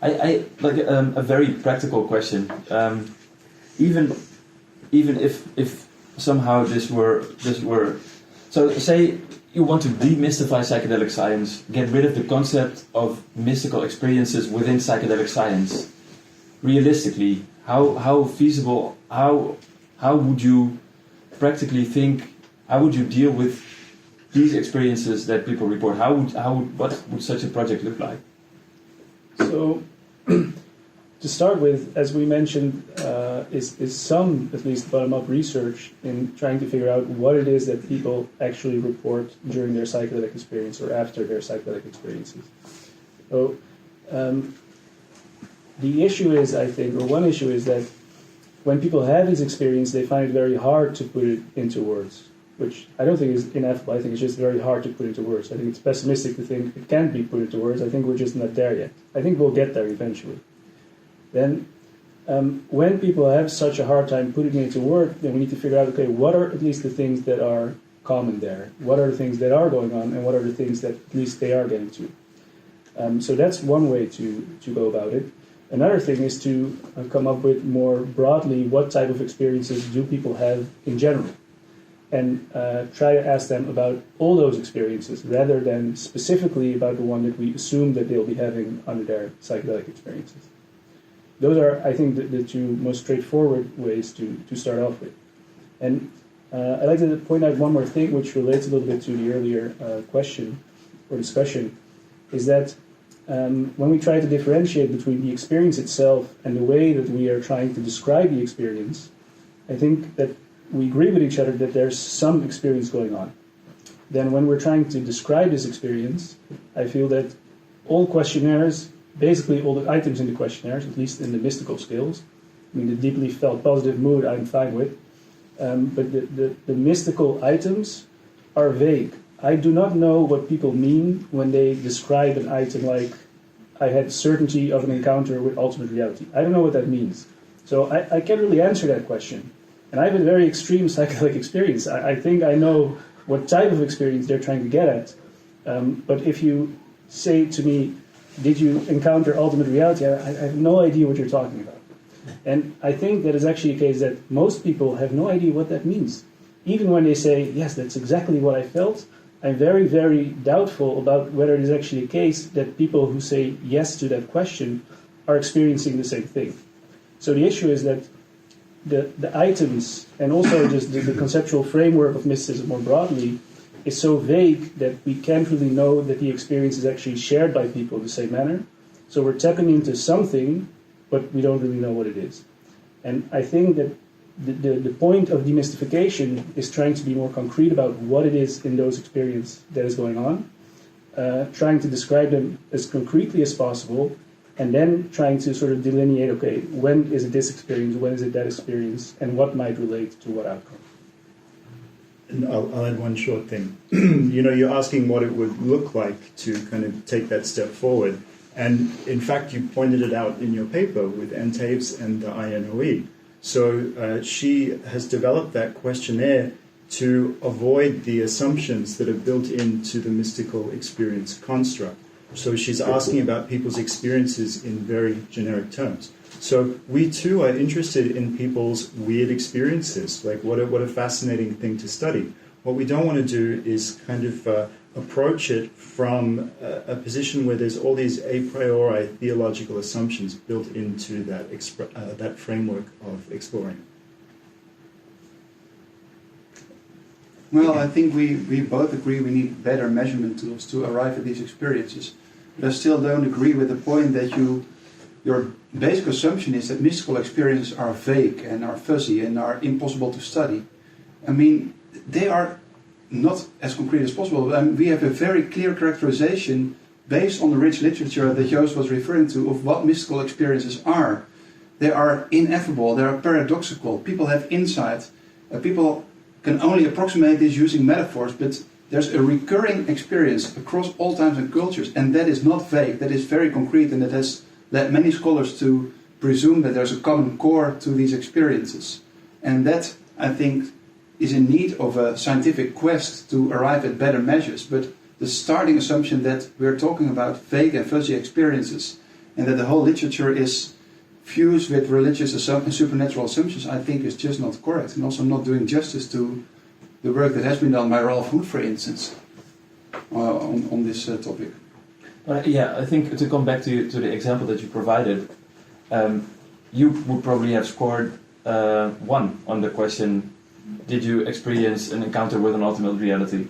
I like a very practical question. Even if somehow this were so, say you want to demystify psychedelic science, get rid of the concept of mystical experiences within psychedelic science. Realistically, how feasible? How would you practically think? How would you deal with these experiences that people report? What would such a project look like? So, to start with, as we mentioned, is some, at least, bottom-up research in trying to figure out what it is that people actually report during their psychedelic experience or after their psychedelic experiences. So, the issue is, I think, or one issue is that when people have these experiences, they find it very hard to put it into words, which I don't think is ineffable. I think it's just very hard to put into words. I think it's pessimistic to think it can't be put into words. I think we're just not there yet. I think we'll get there eventually. Then, when people have such a hard time putting it into words, then we need to figure out, okay, what are at least the things that are common there? What are the things that are going on, and what are the things that at least they are getting to? So that's one way to go about it. Another thing is to come up with more broadly what type of experiences do people have in general, and try to ask them about all those experiences rather than specifically about the one that we assume that they'll be having under their psychedelic experiences. Those are, I think, the two most straightforward ways to start off with. And I'd like to point out one more thing, which relates a little bit to the earlier question or discussion, is that when we try to differentiate between the experience itself and the way that we are trying to describe the experience, I think that we agree with each other that there's some experience going on. Then when we're trying to describe this experience, I feel that all questionnaires, basically all the items in the questionnaires, at least in the mystical skills, I mean, the deeply felt positive mood I'm fine with, but the mystical items are vague. I do not know what people mean when they describe an item like, I had certainty of an encounter with ultimate reality. I don't know what that means. So I can't really answer that question. And I have a very extreme psychedelic experience. I think I know what type of experience they're trying to get at. But if you say to me, did you encounter ultimate reality? I have no idea what you're talking about. And I think that is actually a case that most people have no idea what that means. Even when they say, yes, that's exactly what I felt, I'm very, very doubtful about whether it is actually a case that people who say yes to that question are experiencing the same thing. So the issue is that the items and also just the conceptual framework of mysticism more broadly is so vague that we can't really know that the experience is actually shared by people in the same manner. So we're tapping into something, but we don't really know what it is. And I think that the point of demystification is trying to be more concrete about what it is in those experiences that is going on, trying to describe them as concretely as possible, and then trying to sort of delineate, okay, when is it this experience, when is it that experience, and what might relate to what outcome. And I'll add one short thing. You're asking what it would look like to kind of take that step forward. And in fact, you pointed it out in your paper with Entaves and the INOE. So she has developed that questionnaire to avoid the assumptions that are built into the mystical experience construct. So she's asking about people's experiences in very generic terms. So we too are interested in people's weird experiences, like what a fascinating thing to study. What we don't want to do is kind of approach it from a position where there's all these a priori theological assumptions built into that framework of exploring. Well, I think we both agree we need better measurement tools to arrive at these experiences. But I still don't agree with the point that your basic assumption is that mystical experiences are vague and are fuzzy and are impossible to study. I mean, they are not as concrete as possible. We have a very clear characterization based on the rich literature that Joost was referring to of what mystical experiences are. They are ineffable, they are paradoxical, people have insight, people can only approximate this using metaphors, but there's a recurring experience across all times and cultures, and that is not vague, that is very concrete, and that has led many scholars to presume that there's a common core to these experiences. And that, I think, is in need of a scientific quest to arrive at better measures. But the starting assumption that we're talking about vague and fuzzy experiences and that the whole literature is fused with religious and supernatural assumptions, I think is just not correct, and also not doing justice to the work that has been done by Ralph Hood, for instance, on this topic. I think to come back to the example that you provided, you would probably have scored 1 on the question, did you experience an encounter with an ultimate reality?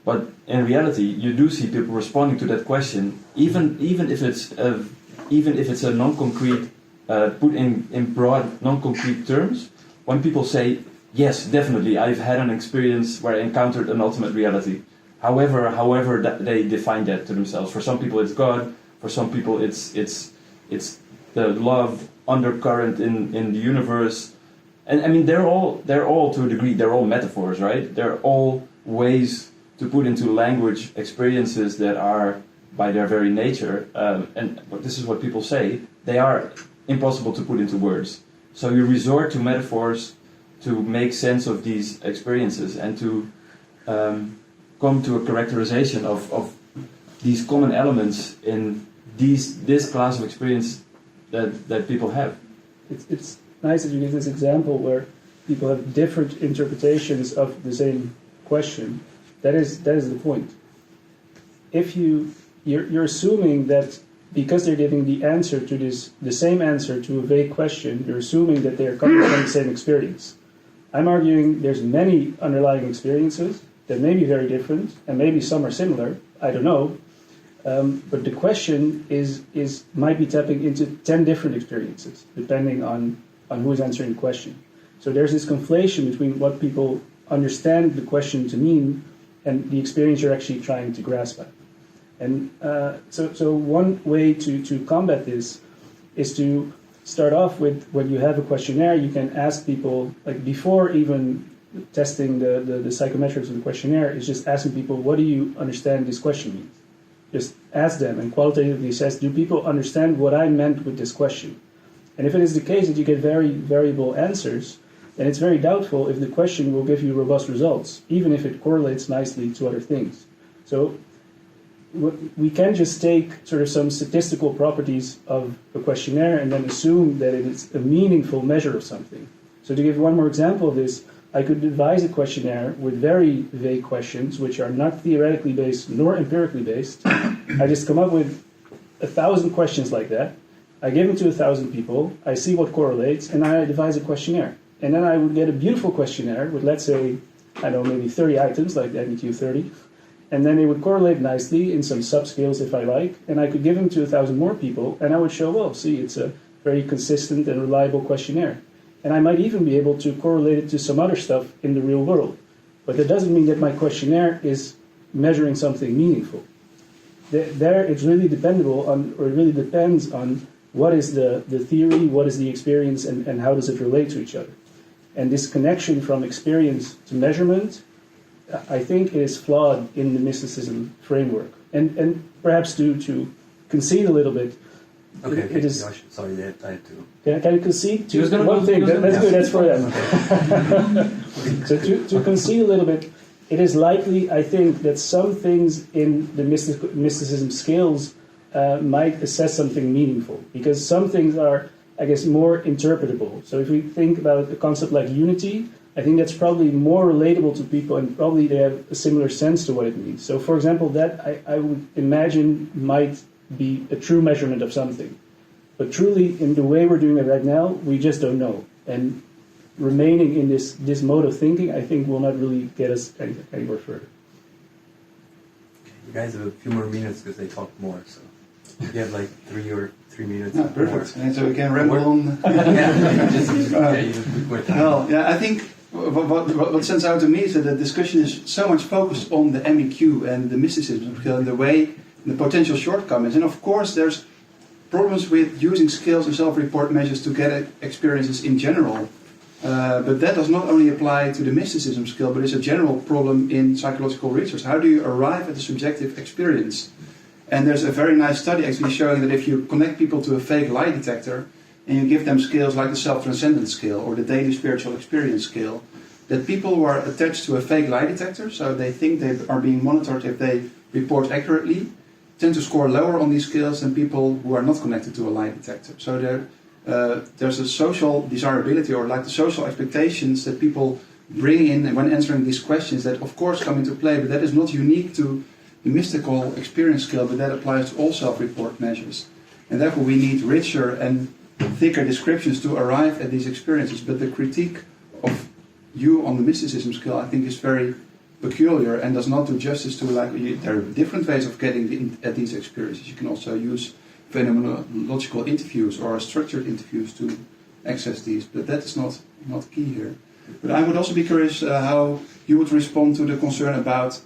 But in reality, you do see people responding to that question, even if it's a non-concrete, put in broad, non-concrete terms. When people say, yes, definitely, I've had an experience where I encountered an ultimate reality. However they define that to themselves. For some people, it's God. For some people, it's the love undercurrent in the universe. And I mean, they're all to a degree, they're all metaphors, right? They're all ways to put into language experiences that are, by their very nature, but this is what people say, they are impossible to put into words. So you resort to metaphors to make sense of these experiences and to come to a characterization of these common elements in this class of experience that people have. It's nice that you give this example where people have different interpretations of the same question. That is the point. If you're assuming that because they're giving the answer to the same answer to a vague question, you're assuming that they're coming from the same experience. I'm arguing there's many underlying experiences that may be very different, and maybe some are similar. I don't know. But the question might be tapping into 10 different experiences, depending on who is answering the question. So there's this conflation between what people understand the question to mean and the experience you're actually trying to grasp at. And so one way to combat this is to start off with, when you have a questionnaire, you can ask people, like before even testing the psychometrics of the questionnaire, is just asking people, what do you understand this question means? Just ask them and qualitatively assess, do people understand what I meant with this question? And if it is the case that you get very variable answers, then it's very doubtful if the question will give you robust results, even if it correlates nicely to other things. So we can't just take sort of some statistical properties of a questionnaire and then assume that it is a meaningful measure of something. So to give one more example of this, I could devise a questionnaire with very vague questions, which are not theoretically based nor empirically based. I just come up with 1,000 questions like that. I give them to 1,000 people. I see what correlates, and I devise a questionnaire. And then I would get a beautiful questionnaire with, let's say, I don't know, maybe 30 items, like the MEQ 30. And then it would correlate nicely in some subscales if I like. And I could give them to 1,000 more people, and I would show, well, see, it's a very consistent and reliable questionnaire. And I might even be able to correlate it to some other stuff in the real world. But that doesn't mean that my questionnaire is measuring something meaningful. There it's really dependable on, or it really depends on what is the theory, what is the experience, and how does it relate to each other. And this connection from experience to measurement, I think, is flawed in the mysticism framework. And perhaps to concede a little bit, Okay, it is. Josh, sorry, I had to. Can I concede to one thing? That's good, that's for them. So to concede a little bit, it is likely, I think, that some things in the mysticism scales might assess something meaningful, because some things are, I guess, more interpretable. So if we think about a concept like unity, I think that's probably more relatable to people, and probably they have a similar sense to what it means. So, for example, that I would imagine might be a true measurement of something. But truly, in the way we're doing it right now, we just don't know. And remaining in this mode of thinking, I think, will not really get us anywhere further. You guys have a few more minutes because they talked more, so you have like 3 minutes. No, perfect. And so we can ramble on. Well, yeah, I think what stands out to me is that the discussion is so much focused on the MEQ and the mysticism, because the way, the potential shortcomings. And of course, there's problems with using scales and self-report measures to get experiences in general. But that does not only apply to the mysticism scale, but it's a general problem in psychological research. How do you arrive at a subjective experience? And there's a very nice study actually showing that if you connect people to a fake lie detector and you give them scales like the self-transcendence scale or the daily spiritual experience scale, that people who are attached to a fake lie detector, so they think they are being monitored if they report accurately, tend to score lower on these scales than people who are not connected to a lie detector. So there's a social desirability, or like the social expectations that people bring in when answering these questions that of course come into play, but that is not unique to the mystical experience scale, but that applies to all self-report measures. And therefore we need richer and thicker descriptions to arrive at these experiences. But the critique of you on the mysticism scale, I think, is very peculiar and does not do justice to, like, there are different ways of getting at these experiences. You can also use phenomenological interviews or structured interviews to access these, but that is not key here. But I would also be curious how you would respond to the concern about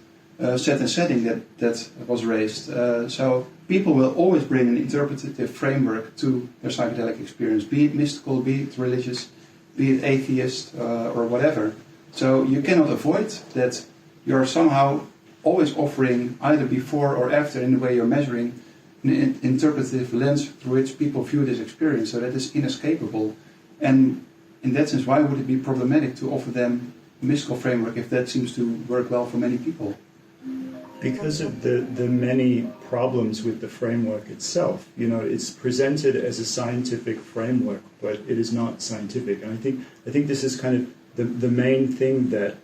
set and setting that was raised. So people will always bring an interpretative framework to their psychedelic experience, be it mystical, be it religious, be it atheist, or whatever. So you cannot avoid that you're somehow always offering, either before or after in the way you're measuring, an interpretative lens through which people view this experience. So that is inescapable. And in that sense, why would it be problematic to offer them a mystical framework if that seems to work well for many people? Because of the many problems with the framework itself. You know, it's presented as a scientific framework, but it is not scientific. And I think this is kind of the main thing that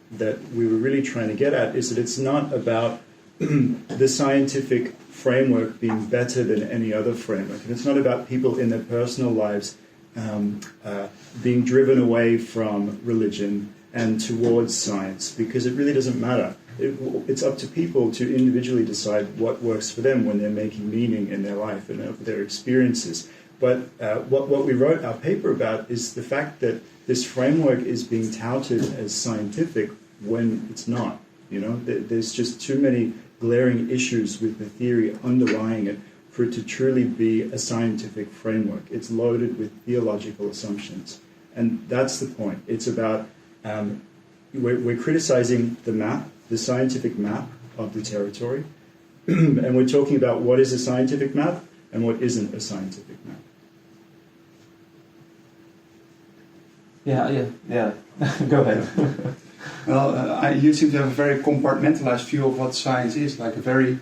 we were really trying to get at, is that it's not about the scientific framework being better than any other framework. And it's not about people in their personal lives being driven away from religion and towards science, because it really doesn't matter. It's up to people to individually decide what works for them when they're making meaning in their life and of their experiences. But what we wrote our paper about is the fact that this framework is being touted as scientific when it's not. You know, there's just too many glaring issues with the theory underlying it for it to truly be a scientific framework. It's loaded with theological assumptions. And that's the point. It's about, we're criticizing the map, the scientific map of the territory, and we're talking about what is a scientific map and what isn't a scientific map. Yeah. Go ahead. Well, you seem to have a very compartmentalized view of what science is, like a very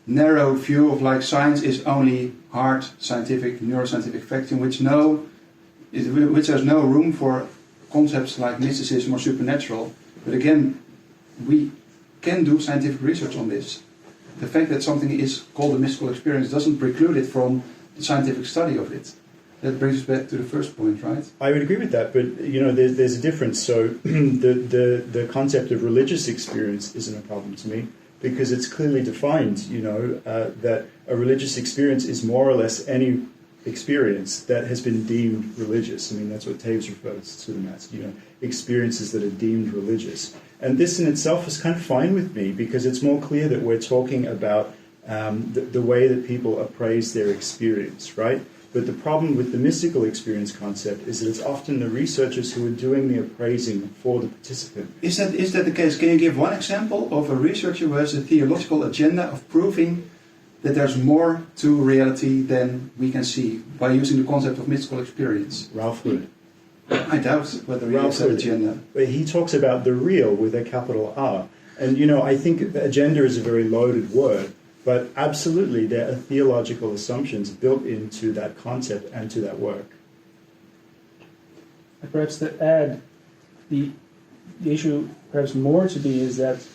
narrow view of like science is only hard scientific, neuroscientific facts in which there's no room for concepts like mysticism or supernatural. But again, we can do scientific research on this. The fact that something is called a mystical experience doesn't preclude it from the scientific study of it. That brings us back to the first point, right? I would agree with that, but you know, there's a difference. So the concept of religious experience isn't a problem to me because it's clearly defined. You know, that a religious experience is more or less any experience that has been deemed religious. I mean, that's what Taves refers to them as. You know, experiences that are deemed religious, and this in itself is kind of fine with me because it's more clear that we're talking about the way that people appraise their experience, right? But the problem with the mystical experience concept is that it's often the researchers who are doing the appraising for the participant. Is that the case? Can you give one example of a researcher who has a theological agenda of proving that there's more to reality than we can see by using the concept of mystical experience? Ralph Hood. I doubt whether he has that agenda. He talks about the real with a capital R. And, you know, I think agenda is a very loaded word. But absolutely, there are theological assumptions built into that concept and to that work. Perhaps to add, the issue perhaps more to be is that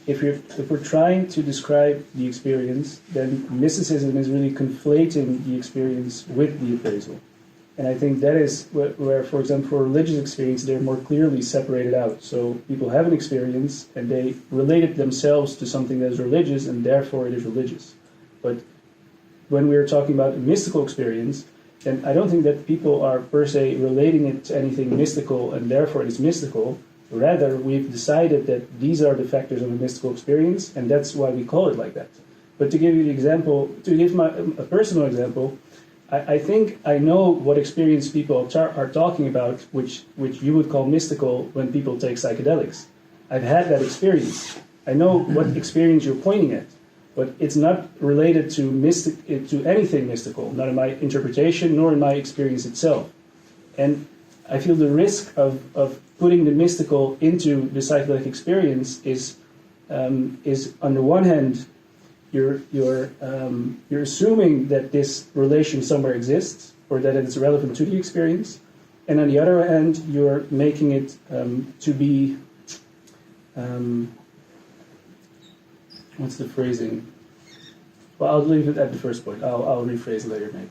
if we're trying to describe the experience, then mysticism is really conflating the experience with the appraisal. And I think that is where, for example, for religious experience, they're more clearly separated out. So people have an experience and they relate it themselves to something that is religious and therefore it is religious. But when we're talking about a mystical experience, then I don't think that people are per se relating it to anything mystical and therefore it is mystical. Rather, we've decided that these are the factors of a mystical experience and that's why we call it like that. But to give you the example, to give a personal example, I think I know what experience people are talking about, which you would call mystical when people take psychedelics. I've had that experience. I know what experience you're pointing at, but it's not related to anything mystical, not in my interpretation nor in my experience itself. And I feel the risk of putting the mystical into the psychedelic experience is on the one hand, you're assuming that this relation somewhere exists or that it's relevant to the experience, and on the other hand, you're making it to be what's the phrasing? Well, I'll leave it at the first point. I'll rephrase later, maybe.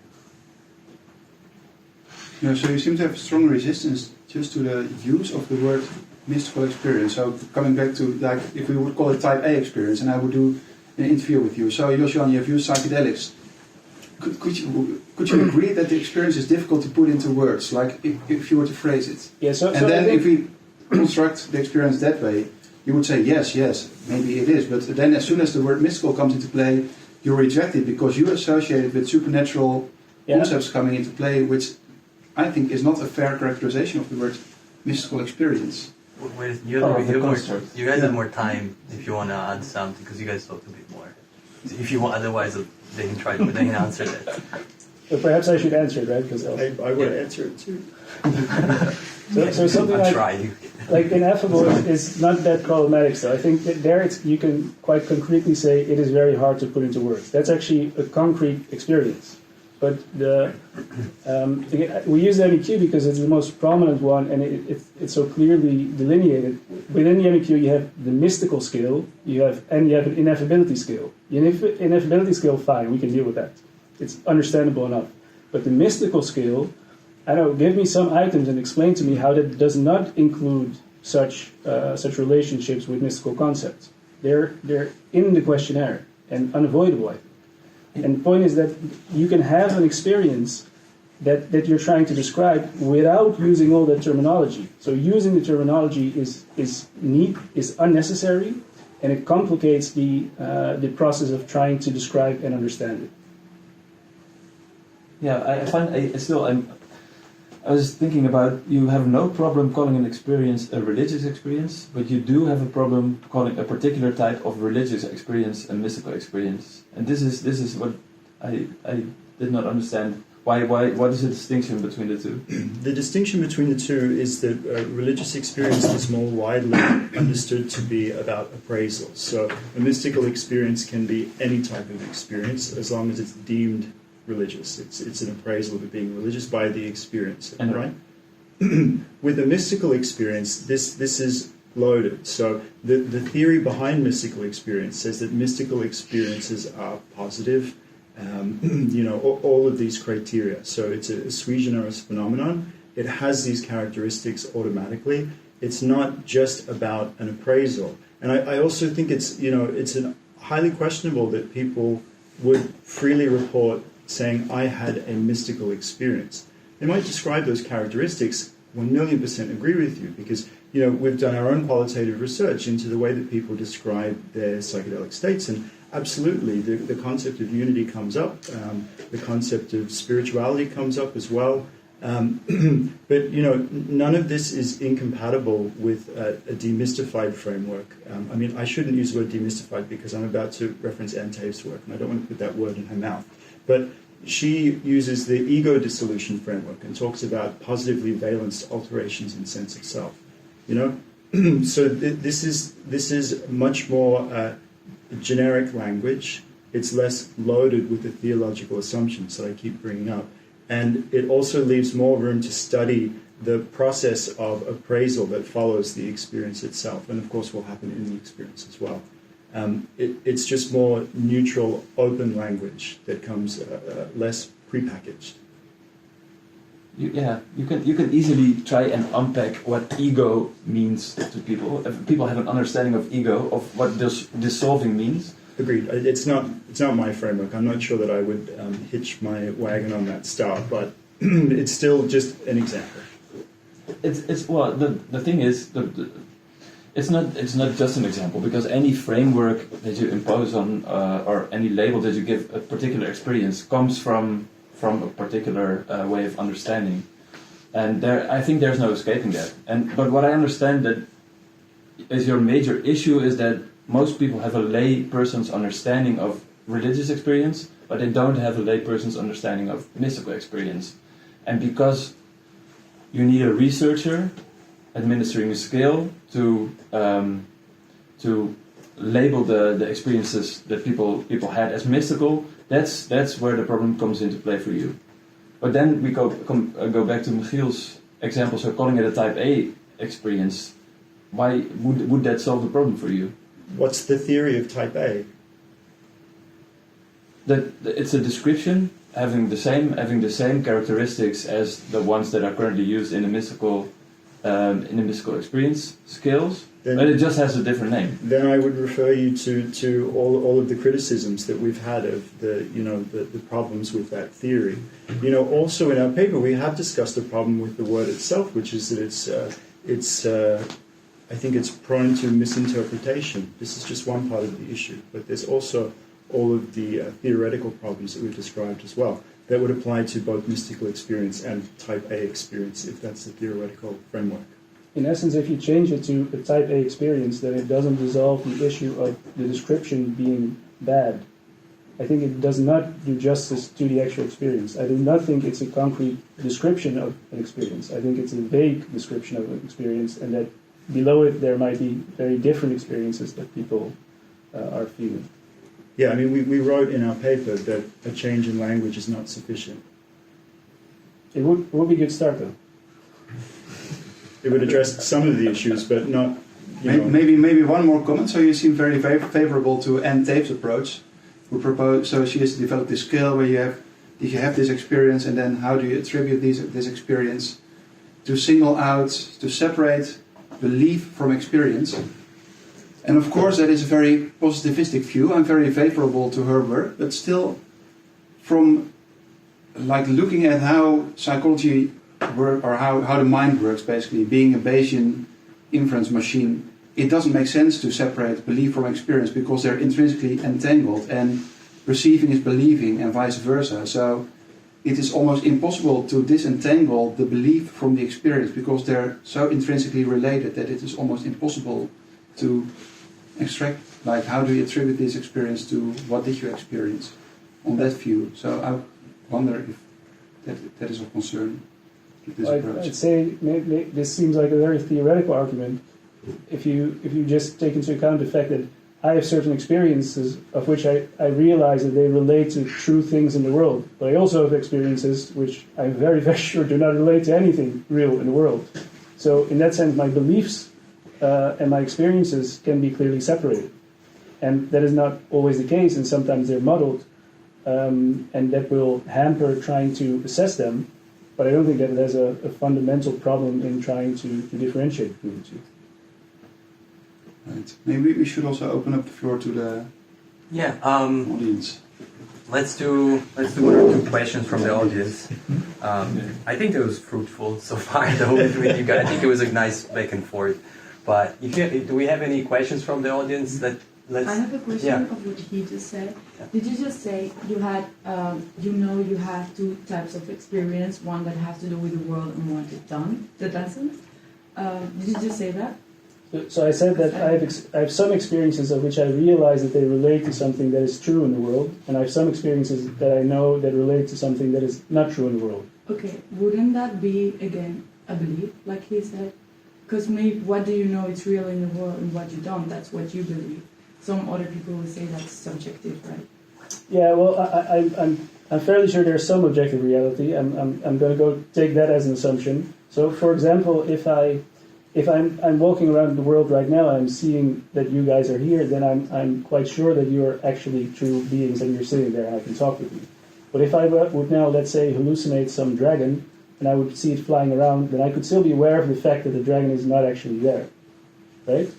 Yeah, so you seem to have strong resistance just to the use of the word mystical experience. So coming back to, like, if we would call it type A experience, and I would do an interview with you. So, Josjan, you have used psychedelics. Could you agree that the experience is difficult to put into words, like if you were to phrase it? Yeah, If we construct the experience that way, you would say, yes, maybe it is. But then as soon as the word mystical comes into play, you reject it because you associate it with supernatural concepts coming into play, which I think is not a fair characterization of the word mystical experience. You guys have more time if you want to add something, because you guys talked a bit more. If you want, otherwise they can answer that. But perhaps I should answer it, right? Because I would answer it too. so something like ineffable is not that problematic. So I think that there you can quite concretely say it is very hard to put into words. That's actually a concrete experience. But we use the MEQ because it's the most prominent one, and it's so clearly delineated. Within the MEQ, you have the mystical scale, you have an ineffability scale. The ineffability scale, fine, we can deal with that. It's understandable enough. But the mystical scale, I don't know, give me some items and explain to me how that does not include such relationships with mystical concepts. They're in the questionnaire and unavoidable, I think. And the point is that you can have an experience that you're trying to describe without using all that terminology. So using the terminology is unnecessary, and it complicates the process of trying to describe and understand it. Yeah, I was thinking about, you have no problem calling an experience a religious experience, but you do have a problem calling a particular type of religious experience a mystical experience. And this is what I did not understand. What is the distinction between the two? The distinction between the two is that religious experience is more widely understood to be about appraisal. So a mystical experience can be any type of experience as long as it's deemed religious. It's an appraisal of it being religious by the experience, right? With a mystical experience, this is loaded. So the theory behind mystical experience says that mystical experiences are positive. All of these criteria. So it's a sui generis phenomenon. It has these characteristics automatically. It's not just about an appraisal. And I also think it's highly questionable that people would freely report saying, I had a mystical experience. They might describe those characteristics, 1,000,000% agree with you, because we've done our own qualitative research into the way that people describe their psychedelic states, and absolutely, the concept of unity comes up, the concept of spirituality comes up as well. But none of this is incompatible with a demystified framework. I shouldn't use the word demystified because I'm about to reference Anne Tave's work, and I don't want to put that word in her mouth. But she uses the ego dissolution framework and talks about positively valenced alterations in sense of self. So this is much more generic language. It's less loaded with the theological assumptions that I keep bringing up. And it also leaves more room to study the process of appraisal that follows the experience itself, and of course will happen in the experience as well. It's just more neutral, open language that comes less prepackaged. You can easily try and unpack what ego means to people. If people have an understanding of ego, of what dissolving means. Agreed. It's not my framework. I'm not sure that I would hitch my wagon on that star, but it's still just an example. The thing is, it's not just an example, because any framework that you impose on or any label that you give a particular experience comes from a particular way of understanding, and I think there's no escaping that. But what I understand that is your major issue is that most people have a lay person's understanding of religious experience, but they don't have a lay person's understanding of mystical experience. And because you need a researcher administering a scale to label the experiences that people had as mystical, that's where the problem comes into play for you. But then we go back to Michiel's example, so calling it a type A experience. Why would that solve the problem for you? What's the theory of type A? That it's a description having the same characteristics as the ones that are currently used in the mystical experience scales, but it just has a different name. Then I would refer you to all of the criticisms that we've had of the problems with that theory. Also in our paper we have discussed the problem with the word itself, which is that I think it's prone to misinterpretation. This is just one part of the issue, but there's also all of the theoretical problems that we've described as well that would apply to both mystical experience and type A experience, if that's the theoretical framework. In essence, if you change it to a type A experience, then it doesn't resolve the issue of the description being bad. I think it does not do justice to the actual experience. I do not think it's a concrete description of an experience. I think it's a vague description of an experience, and that below it there might be very different experiences that people are feeling. Yeah, we wrote in our paper that a change in language is not sufficient. It would be a good start, though. It would address some of the issues, but not. Maybe one more comment. So you seem very, very favorable to Anne Tave's approach. So she has developed this scale where you have you have this experience, and then how do you attribute this experience? To single out, to separate belief from experience. And of course that is a very positivistic view. I'm very favorable to her work, but still from like looking at how psychology works, or how the mind works, basically being a Bayesian inference machine, it doesn't make sense to separate belief from experience because they're intrinsically entangled, and perceiving is believing and vice versa. So it is almost impossible to disentangle the belief from the experience because they're so intrinsically related that it is almost impossible to extract, like, how do you attribute this experience to what did you experience on that view. So I wonder if that is of concern, this approach. I'd say maybe this seems like a very theoretical argument. If you just take into account the fact that I have certain experiences of which I realize that they relate to true things in the world, but I also have experiences which I'm very, very sure do not relate to anything real in the world. So in that sense, my beliefs and my experiences can be clearly separated. And that is not always the case, and sometimes they're muddled, and that will hamper trying to assess them. But I don't think that there's a fundamental problem in trying to differentiate between the two. Right. Maybe we should also open up the floor to the audience. Let's do one or two questions from the audience. I think it was fruitful so far, the whole between you guys. I think it was a nice back and forth. But do we have any questions from the audience? I have a question of what he just said. Did you just say you had, you have two types of experience, one that has to do with the world and one that doesn't? Did you just say that? So I said that I have some experiences of which I realize that they relate to something that is true in the world, and I have some experiences that I know that relate to something that is not true in the world. Okay, wouldn't that be, again, a belief, like he said? Because maybe what do you know is real in the world and what you don't, that's what you believe. Some other people will say that's subjective, right? Yeah, well, I'm fairly sure there's some objective reality. I'm going to go take that as an assumption. So, for example, if I'm walking around the world right now, I'm seeing that you guys are here, then I'm quite sure that you're actually true beings and you're sitting there and I can talk with you. But if I would now, let's say, hallucinate some dragon and I would see it flying around, then I could still be aware of the fact that the dragon is not actually there, right?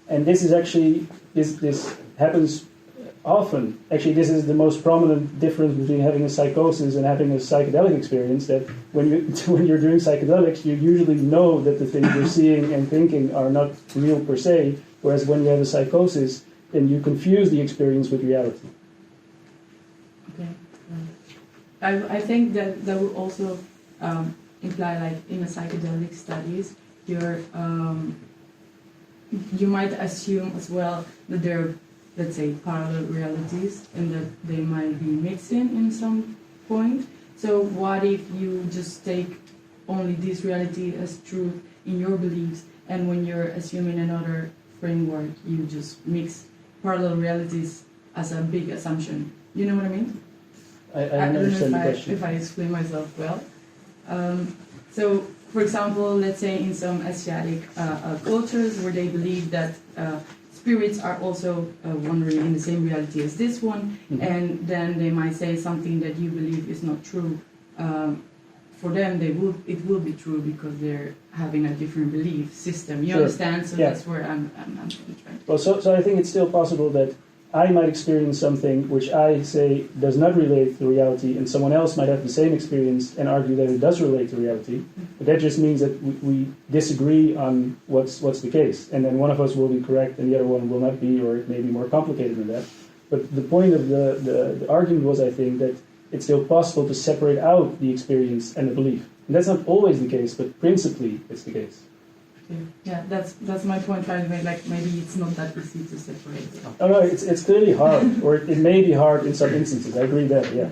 And this is actually, this happens often. Actually, this is the most prominent difference between having a psychosis and having a psychedelic experience, that when you're doing psychedelics, you usually know that the things you're seeing and thinking are not real per se, whereas when you have a psychosis, then you confuse the experience with reality. Okay. I think that would also imply, like, in a psychedelic studies, you might assume as well that there are, let's say, parallel realities and that they might be mixing in some point. So what if you just take only this reality as truth in your beliefs, and when you're assuming another framework, you just mix parallel realities as a big assumption? You know what I mean? I don't understand the question. If I explain myself well. So, for example, let's say in some Asiatic cultures where they believe that spirits are also wandering in the same reality as this one, and then they might say something that you believe is not true. For them, it will be true because they're having a different belief system. You understand? So that's where I'm trying. Well, so I think it's still possible that I might experience something which I say does not relate to reality, and someone else might have the same experience and argue that it does relate to reality. But that just means that we disagree on what's the case, and then one of us will be correct and the other one will not be, or it may be more complicated than that. But the point of the argument was, I think, that it's still possible to separate out the experience and the belief. And that's not always the case, but principally it's the case. Yeah, that's my point, trying to make, like, maybe it's not that easy to separate. Oh no, it's clearly hard, or it may be hard in some instances. I agree there, yeah.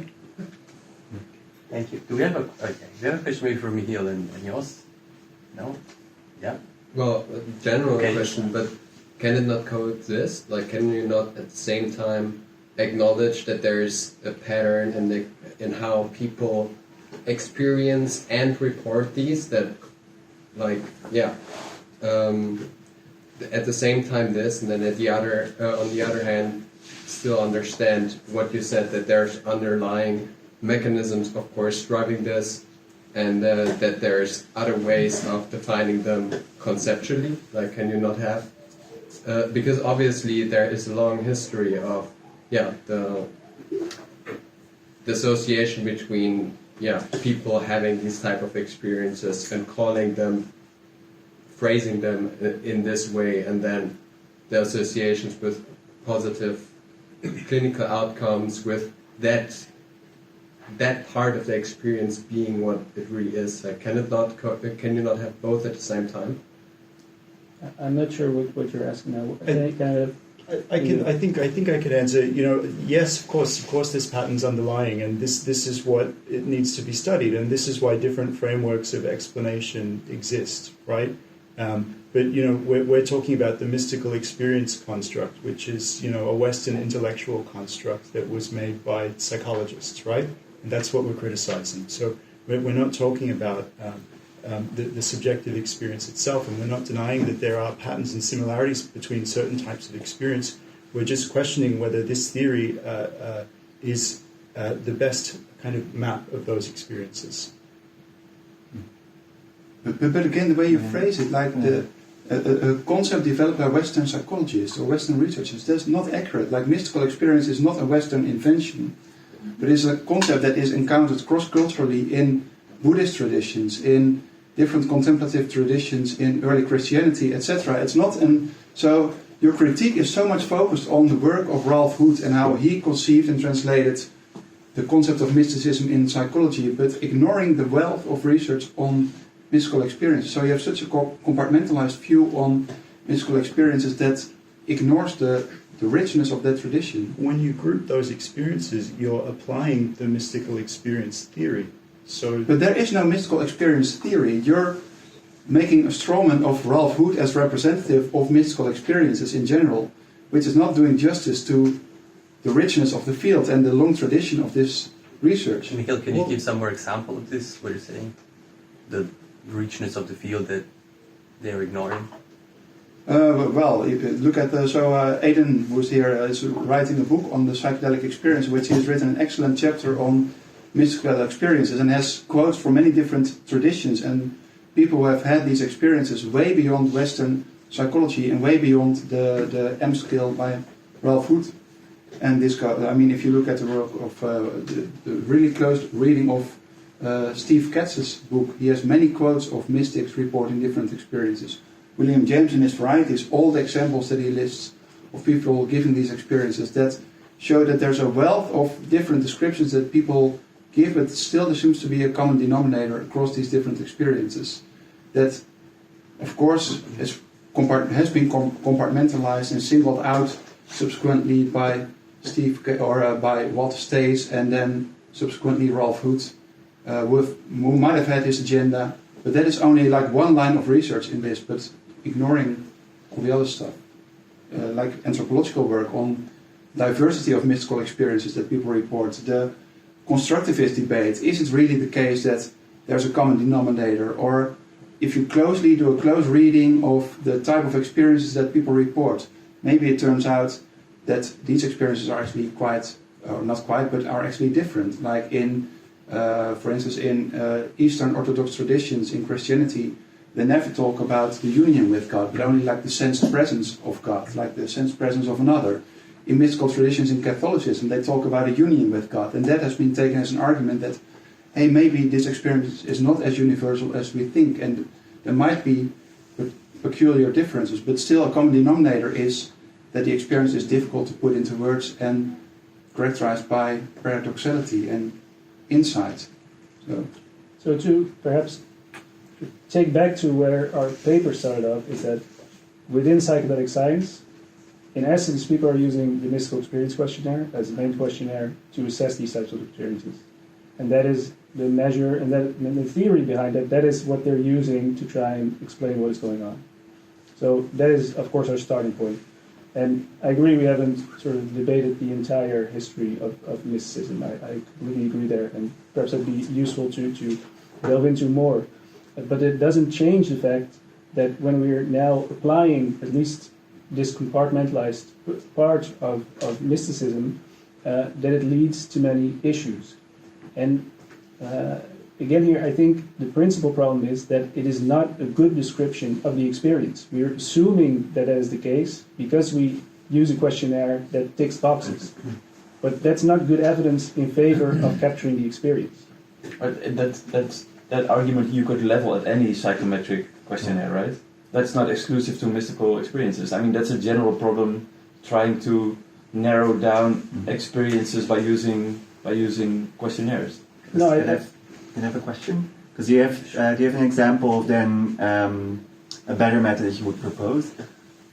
Thank you. Do we have a question maybe for Michiel and Jos? No? Yeah? Well, a general Okay. question, but can it not coexist? Like, can you not at the same time acknowledge that there is a pattern in how people experience and report these, that, like, at the same time this, and then on the other hand, still understand what you said, that there's underlying mechanisms, of course, driving this, and that there's other ways of defining them conceptually. Like, can you not have? Because obviously there is a long history of the association between people having these type of experiences and calling them, phrasing them in this way, and then the associations with positive clinical outcomes, with that part of the experience being what it really is. Can you not have both at the same time? I'm not sure what you're asking now. I think I could answer. Yes, of course, there's patterns underlying, and this is what it needs to be studied, and this is why different frameworks of explanation exist, right? But we're talking about the mystical experience construct, which is a Western intellectual construct that was made by psychologists, right? And that's what we're criticizing. So we're not talking about the subjective experience itself, and we're not denying that there are patterns and similarities between certain types of experience. We're just questioning whether this theory is the best kind of map of those experiences. But again, the way you phrase it, like a concept developed by Western psychologists or Western researchers, that's not accurate. Like, mystical experience is not a Western invention, but it's a concept that is encountered cross-culturally in Buddhist traditions, in different contemplative traditions, in early Christianity, etc. It's not so your critique is so much focused on the work of Ralph Hood and how he conceived and translated the concept of mysticism in psychology, but ignoring the wealth of research on mystical experiences. So you have such a compartmentalized view on mystical experiences that ignores the richness of that tradition. When you group those experiences, you're applying the mystical experience theory. But there is no mystical experience theory. You're making a strawman of Ralph Hood as representative of mystical experiences in general, which is not doing justice to the richness of the field and the long tradition of this research. Michiel, can you give some more example of this, what you're saying? The richness of the field that they're ignoring? Well, if you look at Aidan, who's here, is writing a book on the psychedelic experience, which he has written an excellent chapter on mystical experiences, and has quotes from many different traditions and people who have had these experiences way beyond Western psychology and way beyond the M scale by Ralph Hood. And this, if you look at the work of the really close reading of Steve Katz's book, he has many quotes of mystics reporting different experiences. William James in his Varieties, all the examples that he lists of people giving these experiences that show that there's a wealth of different descriptions that people give, but still there seems to be a common denominator across these different experiences that, of course, has been compartmentalized and singled out subsequently by by Walter Stace and then subsequently Ralph Hood, who might have had his agenda, but that is only like one line of research in this, but ignoring all the other stuff, like anthropological work on diversity of mystical experiences that people report. The constructivist debate, is it really the case that there's a common denominator, or if you do a close reading of the type of experiences that people report, maybe it turns out that these experiences are actually are actually different. Like for instance, in Eastern Orthodox traditions in Christianity, they never talk about the union with God, but only like the sense presence of God, like the sense presence of another. In mystical traditions in Catholicism, they talk about a union with God, and that has been taken as an argument that, hey, maybe this experience is not as universal as we think, and there might be peculiar differences, but still a common denominator is that the experience is difficult to put into words and characterized by paradoxality and insight. So to perhaps take back to where our paper started off, is that within psychedelic science, in essence, people are using the mystical experience questionnaire as the main questionnaire to assess these types of experiences. And that is the measure, and the theory behind it, that is what they're using to try and explain what is going on. So that is, of course, our starting point. And I agree we haven't sort of debated the entire history of mysticism. I completely agree there, and perhaps it'd be useful to delve into more. But it doesn't change the fact that when we're now applying at least this compartmentalized part of mysticism, that it leads to many issues. And again here, I think the principal problem is that it is not a good description of the experience. We're assuming that is the case because we use a questionnaire that ticks boxes. But that's not good evidence in favor of capturing the experience. But that argument you could level at any psychometric questionnaire, right? That's not exclusive to mystical experiences. I mean, that's a general problem trying to narrow down experiences by using questionnaires. No, Can I have a question? Because do you have an example of then a better method that you would propose?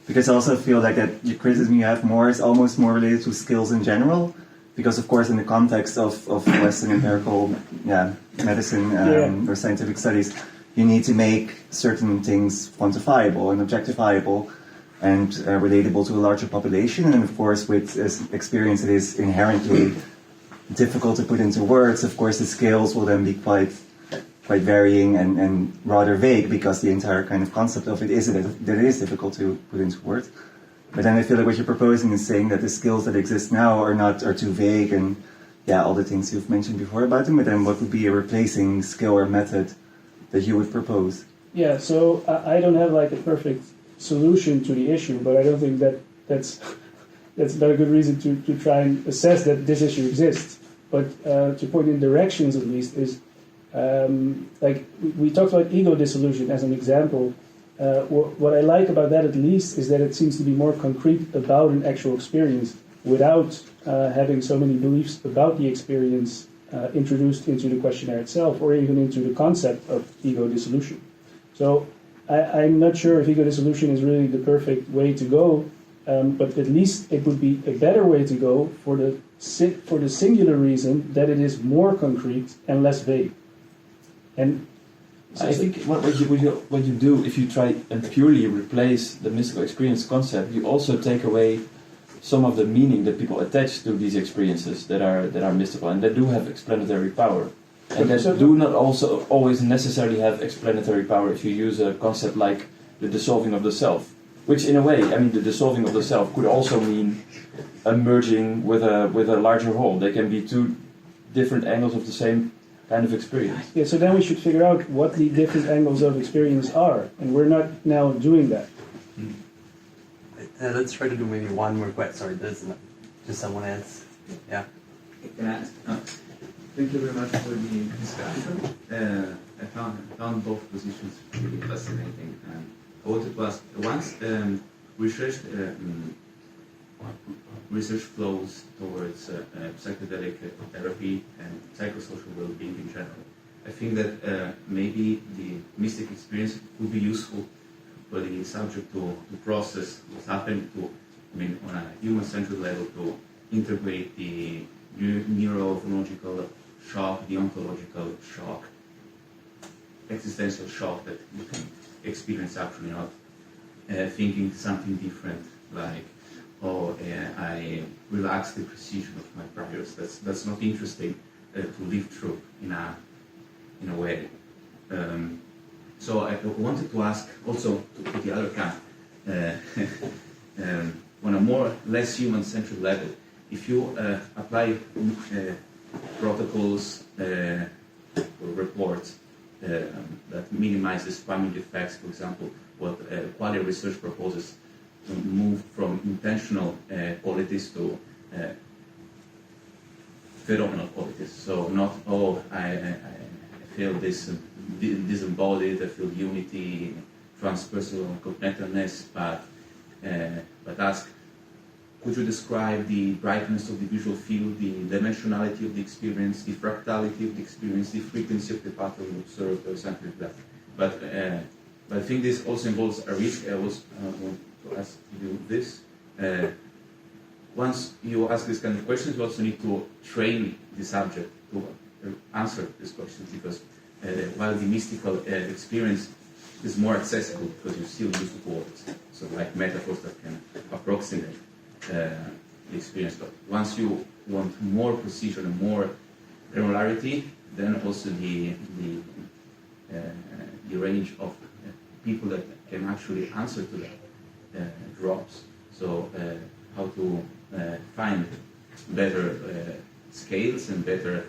Because I also feel like that the criticism you have more is almost more related to skills in general. Because of course, in the context of Western empirical medicine or scientific studies, you need to make certain things quantifiable and objectifiable and relatable to a larger population. And of course, with experience that is inherently difficult to put into words, of course the scales will then be quite varying and rather vague, because the entire kind of concept of it is that it is difficult to put into words. But then I feel like what you're proposing is saying that the skills that exist now are too vague, and all the things you've mentioned before about them. But then what would be a replacing skill or method that you would propose? Yeah, so I don't have like a perfect solution to the issue, but I don't think that's not a good reason to try and assess that this issue exists. But to point in directions at least is, like we talked about ego dissolution as an example. What I like about that at least is that it seems to be more concrete about an actual experience without having so many beliefs about the experience introduced into the questionnaire itself, or even into the concept of ego dissolution. So I'm not sure if ego dissolution is really the perfect way to go, but at least it would be a better way to go for the singular reason that it is more concrete and less vague. And so I think what you do, if you try and purely replace the mystical experience concept, you also take away some of the meaning that people attach to these experiences that are mystical and that do have explanatory power. And that do not also always necessarily have explanatory power if you use a concept like the dissolving of the self. Which in a way, I mean, the dissolving of the self could also mean a merging with a larger whole. They can be two different angles of the same kind of experience. Yeah, so then we should figure out what the different angles of experience are, and we're not now doing that. Let's try to do maybe one more question. Sorry, there's just someone else. Yeah. Can I ask? Thank you very much for the discussion. I found both positions really fascinating. I wanted to ask, once research flows towards psychedelic therapy and psychosocial well-being in general, I think that maybe the mystic experience would be useful for the subject to process what's happening, on a human-centered level, to integrate the neurophysiological shock, the ontological shock, existential shock that you can experience actually not thinking something different, like, I relax the precision of my prayers. That's not interesting to live through in a way. So I wanted to ask also to the other camp, on a more less human-centered level, if you apply protocols or reports that minimizes spamming effects, for example, what quality research proposes to move from intentional qualities to phenomenal qualities. So not, I feel disembodied, I feel unity, transpersonal connectedness, but ask, could you describe the brightness of the visual field, the dimensionality of the experience, the fractality of the experience, the frequency of the pattern observed, or something like that? But I think this also involves a risk. I was going to ask you this. Once you ask these kind of questions, you also need to train the subject to answer these questions, because while the mystical experience is more accessible because you still use words, so like metaphors that can approximate the experience. But once you want more precision and more granularity, then also the range of people that can actually answer to that drops. So how to find better scales and better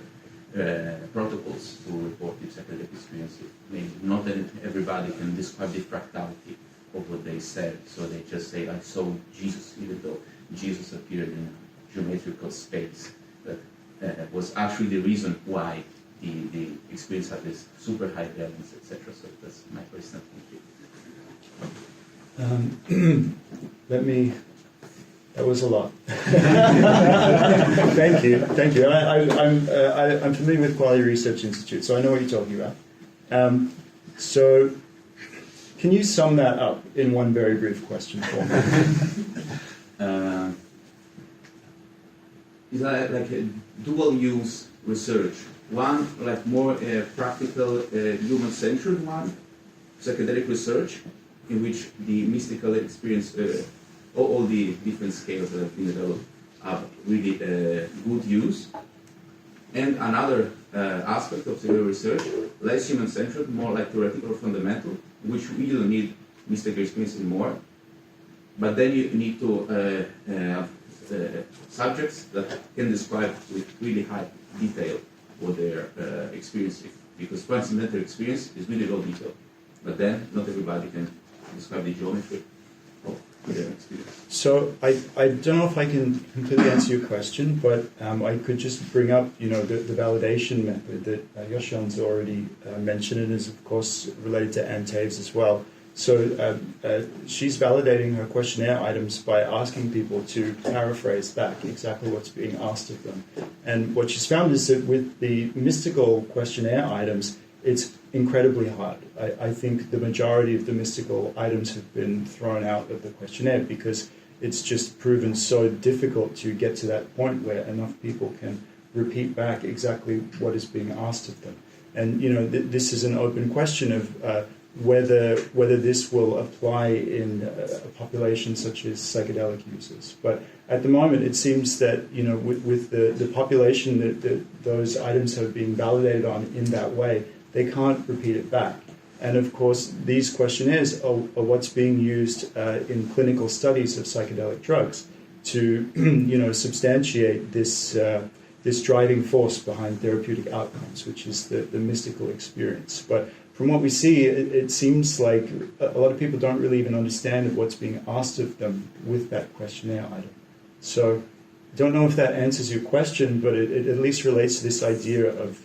protocols to report the psychedelic experience. Maybe not that everybody can describe the fractality of what they said, so they just say, I saw Jesus, even though Jesus appeared in a geometrical space. That was actually the reason why the experience had this super high valence, etc. So that's my personal thinking. That was a lot. Thank you. I'm familiar with Quality Research Institute, so I know what you're talking about. So, can you sum that up in one very brief question for me? It's like a dual-use research. One, like more practical, human-centered one, psychedelic research, in which the mystical experience, all the different scales that have been developed, have really good use. And another aspect of psychedelic research, less human-centered, more like theoretical or fundamental, in which we don't need mystical experience anymore. But then you need to have subjects that can describe with really high detail what their experience is. Because transcendental experience is really low detail. But then not everybody can describe the geometry of their experience. So I don't know if I can completely answer your question, but I could just bring up, the validation method that Yoshan's already mentioned, and is of course related to Anne Taves as well. So she's validating her questionnaire items by asking people to paraphrase back exactly what's being asked of them. And what she's found is that with the mystical questionnaire items, it's incredibly hard. I think the majority of the mystical items have been thrown out of the questionnaire because it's just proven so difficult to get to that point where enough people can repeat back exactly what is being asked of them. And this is an open question of whether this will apply in a population such as psychedelic users. But at the moment, it seems that with the population that those items have been validated on in that way, they can't repeat it back. And of course, these questionnaires are what's being used in clinical studies of psychedelic drugs to substantiate this driving force behind therapeutic outcomes, which is the mystical experience. But from what we see, it seems like a lot of people don't really even understand what's being asked of them with that questionnaire item. So I don't know if that answers your question, but it at least relates to this idea of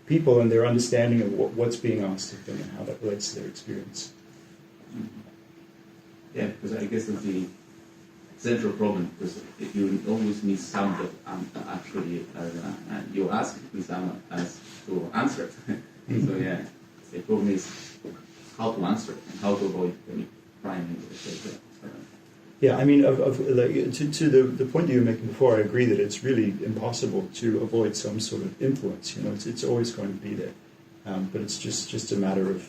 people and their understanding of what's being asked of them and how that relates to their experience. Yeah, because I guess that's the central problem, because if you always need someone that actually you ask and someone has to answer it. So yeah, the problem is how to answer and how to avoid any priming. Yeah, I mean, to the point that you were making before, I agree that it's really impossible to avoid some sort of influence. It's always going to be there, but it's just a matter of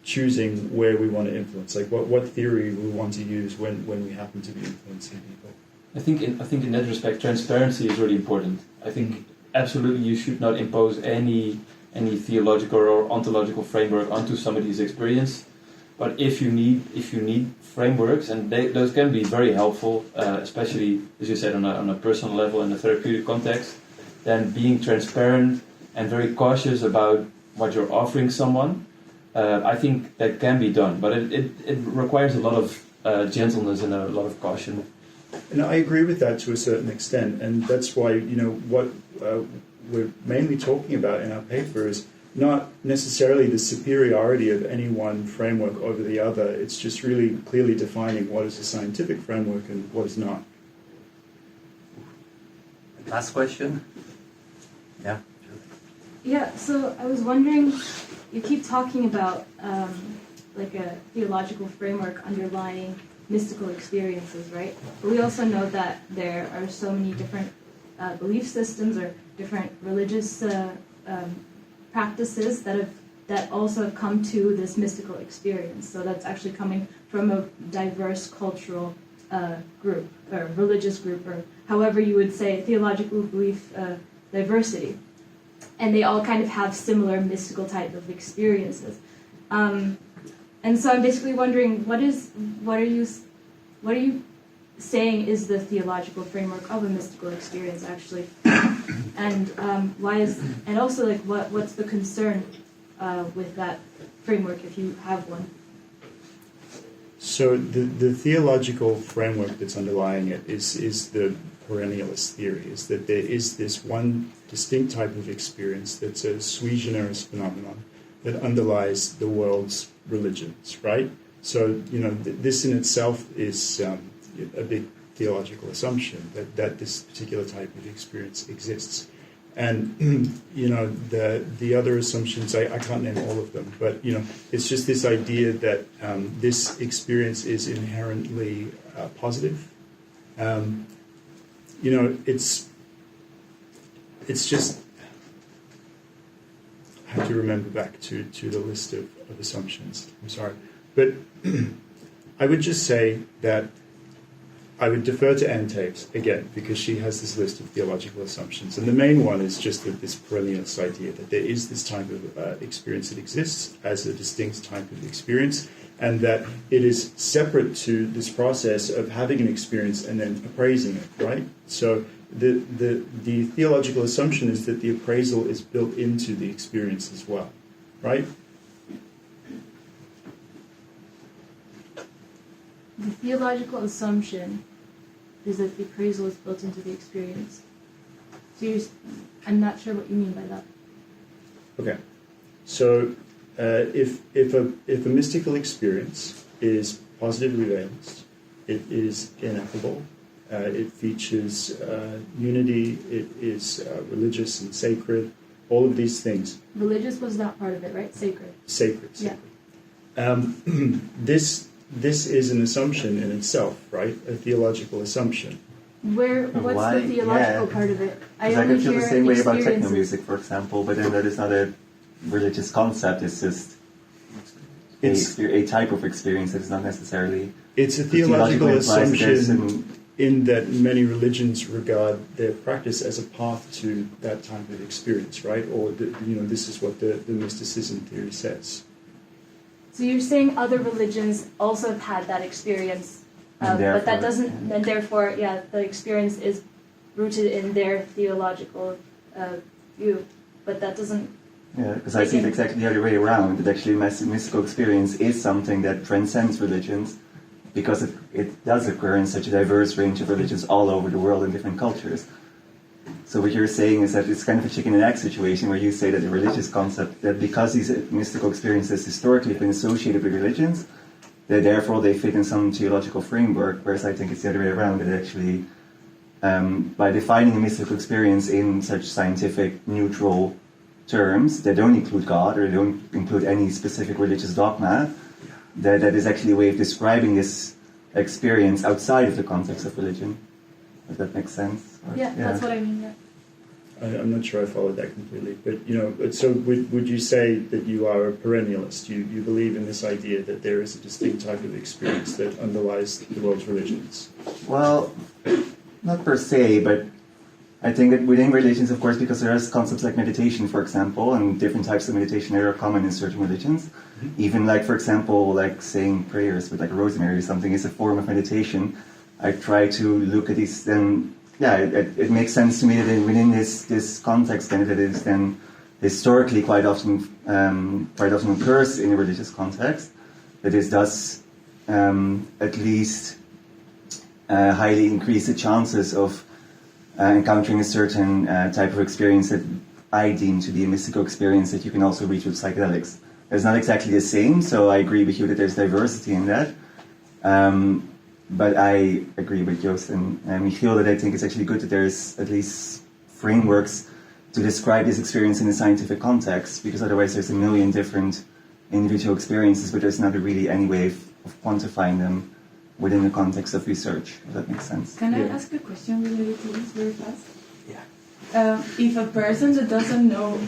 choosing where we want to influence, like what theory we want to use when we happen to be influencing people. I think in that respect, transparency is really important. I think absolutely you should not impose any theological or ontological framework onto somebody's experience. But if you need frameworks, and those can be very helpful, especially as you said on a personal level in a therapeutic context, then being transparent and very cautious about what you're offering someone, I think that can be done. But it requires a lot of gentleness and a lot of caution. And I agree with that to a certain extent, and that's why what we're mainly talking about in our paper is not necessarily the superiority of any one framework over the other. It's just really clearly defining what is a scientific framework and what is not. Last question? Yeah. Yeah, so I was wondering, you keep talking about like a theological framework underlying mystical experiences, right? But we also know that there are so many different belief systems or different religious practices that also have come to this mystical experience. So that's actually coming from a diverse cultural group or religious group, or however you would say, theological belief diversity. And they all kind of have similar mystical type of experiences. And so I'm basically wondering, what are you saying is the theological framework of a mystical experience, actually. And and also like what's the concern with that framework if you have one? So the theological framework that's underlying it is the perennialist theory, is that there is this one distinct type of experience that's a sui generis phenomenon that underlies the world's religions, right? So, this in itself is a big theological assumption that this particular type of experience exists. And, the other assumptions, I can't name all of them, but, it's just this idea that this experience is inherently positive. It's just, I have to remember back to the list of assumptions. I'm sorry. But I would just say that I would defer to Anne Taves again, because she has this list of theological assumptions. And the main one is just this perennialist idea that there is this type of experience that exists as a distinct type of experience, and that it is separate to this process of having an experience and then appraising it, right? So the theological assumption is that the appraisal is built into the experience as well, right? The theological assumption is that the appraisal is built into the experience. So I'm not sure what you mean by that. Okay. So if a mystical experience is positively valenced, it is ineffable, it features unity, it is religious and sacred, all of these things. Religious was not part of it, right? Sacred. Sacred. Yeah. This is an assumption in itself, right? A theological assumption. What's Why? the theological Yeah. part of it? I can feel the same way about techno experiences. music, for example, but then that is not a religious concept. It's just a type of experience that is not necessarily. It's a the theological implies that there's assumption in that many religions regard their practice as a path to that type of experience, right? Or this is what the mysticism theory says. So you're saying other religions also have had that experience, but that doesn't, and therefore, the experience is rooted in their theological view, but that doesn't. Yeah, because I see it exactly the other way around. That actually mystical experience is something that transcends religions, because it does occur in such a diverse range of religions all over the world in different cultures. So what you're saying is that it's kind of a chicken and egg situation, where you say that the religious concept, that because these mystical experiences historically have been associated with religions, that therefore they fit in some theological framework, whereas I think it's the other way around, that actually, by defining a mystical experience in such scientific, neutral terms that don't include God or don't include any specific religious dogma, that is actually a way of describing this experience outside of the context of religion. If that makes sense. That's what I mean. Yeah. I'm not sure I followed that completely, but so would you say that you are a perennialist? You believe in this idea that there is a distinct type of experience that underlies the world's religions? Well, not per se, but I think that within religions, of course, because there are concepts like meditation, for example, and different types of meditation that are common in certain religions. Mm-hmm. Even like, for example, like saying prayers with like a rosemary or something is a form of meditation. I try to look at these, then, it makes sense to me that within this context, then, that it is then historically quite often occurs in a religious context, that this does at least highly increase the chances of encountering a certain type of experience that I deem to be a mystical experience that you can also reach with psychedelics. It's not exactly the same, so I agree with you that there's diversity in that. But I agree with Joost and Michiel that I think it's actually good that there's at least frameworks to describe this experience in a scientific context, because otherwise there's a million different individual experiences, but there's not really any way of quantifying them within the context of research, if that makes sense. Can I ask a question related to this very fast? Yeah. If a person that doesn't know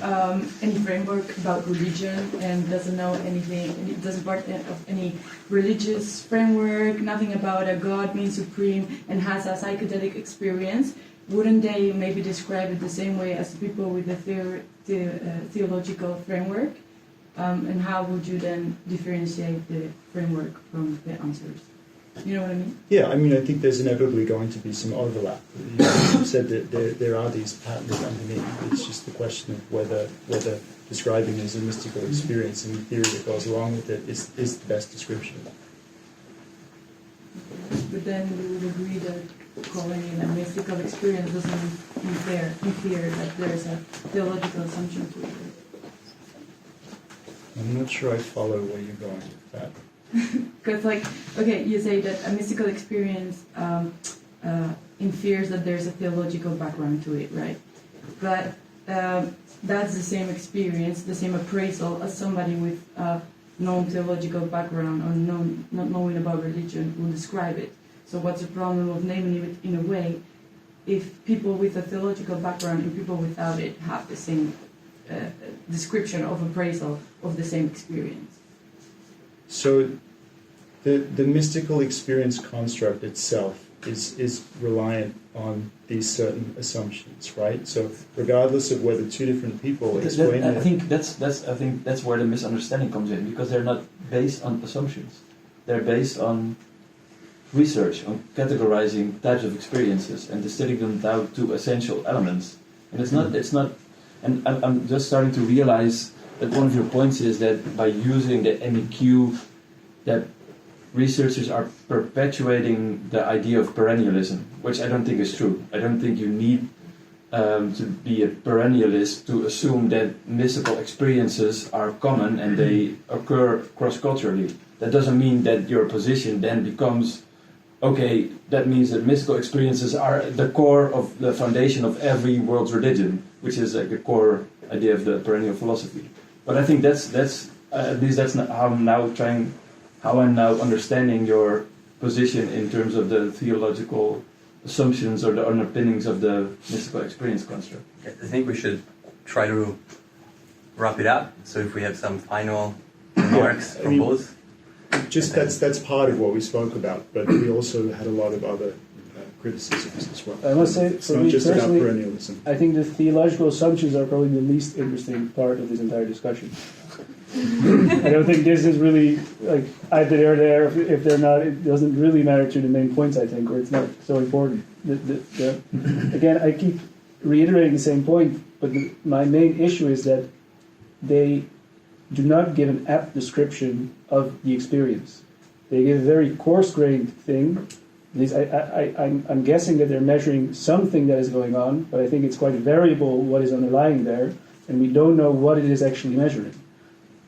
any framework about religion and doesn't know anything, and it doesn't part of any religious framework, nothing about a God being supreme, and has a psychedelic experience, wouldn't they maybe describe it the same way as people with a theological framework? And how would you then differentiate the framework from the answers? You know what I mean? Yeah, I mean, I think there's inevitably going to be some overlap. You said that there are these patterns underneath. It's just the question of whether describing as a mystical experience and the theory that goes along with it is the best description. But then we would agree that calling it a mystical experience doesn't infer that there's a theological assumption to it. I'm not sure I follow where you're going with that. Because, like, okay, you say that a mystical experience infers that there's a theological background to it, right? But that's the same experience, the same appraisal as somebody with non-theological background or not knowing about religion will describe it. So what's the problem of naming it in a way if people with a theological background and people without it have the same description of appraisal of the same experience? So the mystical experience construct itself is reliant on these certain assumptions, right? So regardless of whether two different people explain I think that's where the misunderstanding comes in, because they're not based on assumptions. They're based on research, on categorizing types of experiences and distilling them down to essential elements. And it's not. And I'm just starting to realize that one of your points is that by using the MEQ, that researchers are perpetuating the idea of perennialism, which I don't think is true. I don't think you need to be a perennialist to assume that mystical experiences are common and they occur cross-culturally. That doesn't mean that your position then becomes, okay, that means that mystical experiences are the core of the foundation of every world's religion, which is like a core idea of the perennial philosophy. But I think that's at least that's not how I'm now understanding your position in terms of the theological assumptions or the underpinnings of the mystical experience construct. I think we should try to wrap it up. So if we have some final remarks from both. Just that's part of what we spoke about, but we also had a lot of other criticisms as well. I must say, it's for not me just about personally, perennialism. I think the theological assumptions are probably the least interesting part of this entire discussion. I don't think this is really, like, either they're there, if they're not, it doesn't really matter to the main points, I think, or it's not so important. Again, I keep reiterating the same point, but my main issue is that they do not give an apt description of the experience. They give a very coarse-grained thing. At least I'm guessing that they're measuring something that is going on, but I think it's quite variable what is underlying there, and we don't know what it is actually measuring.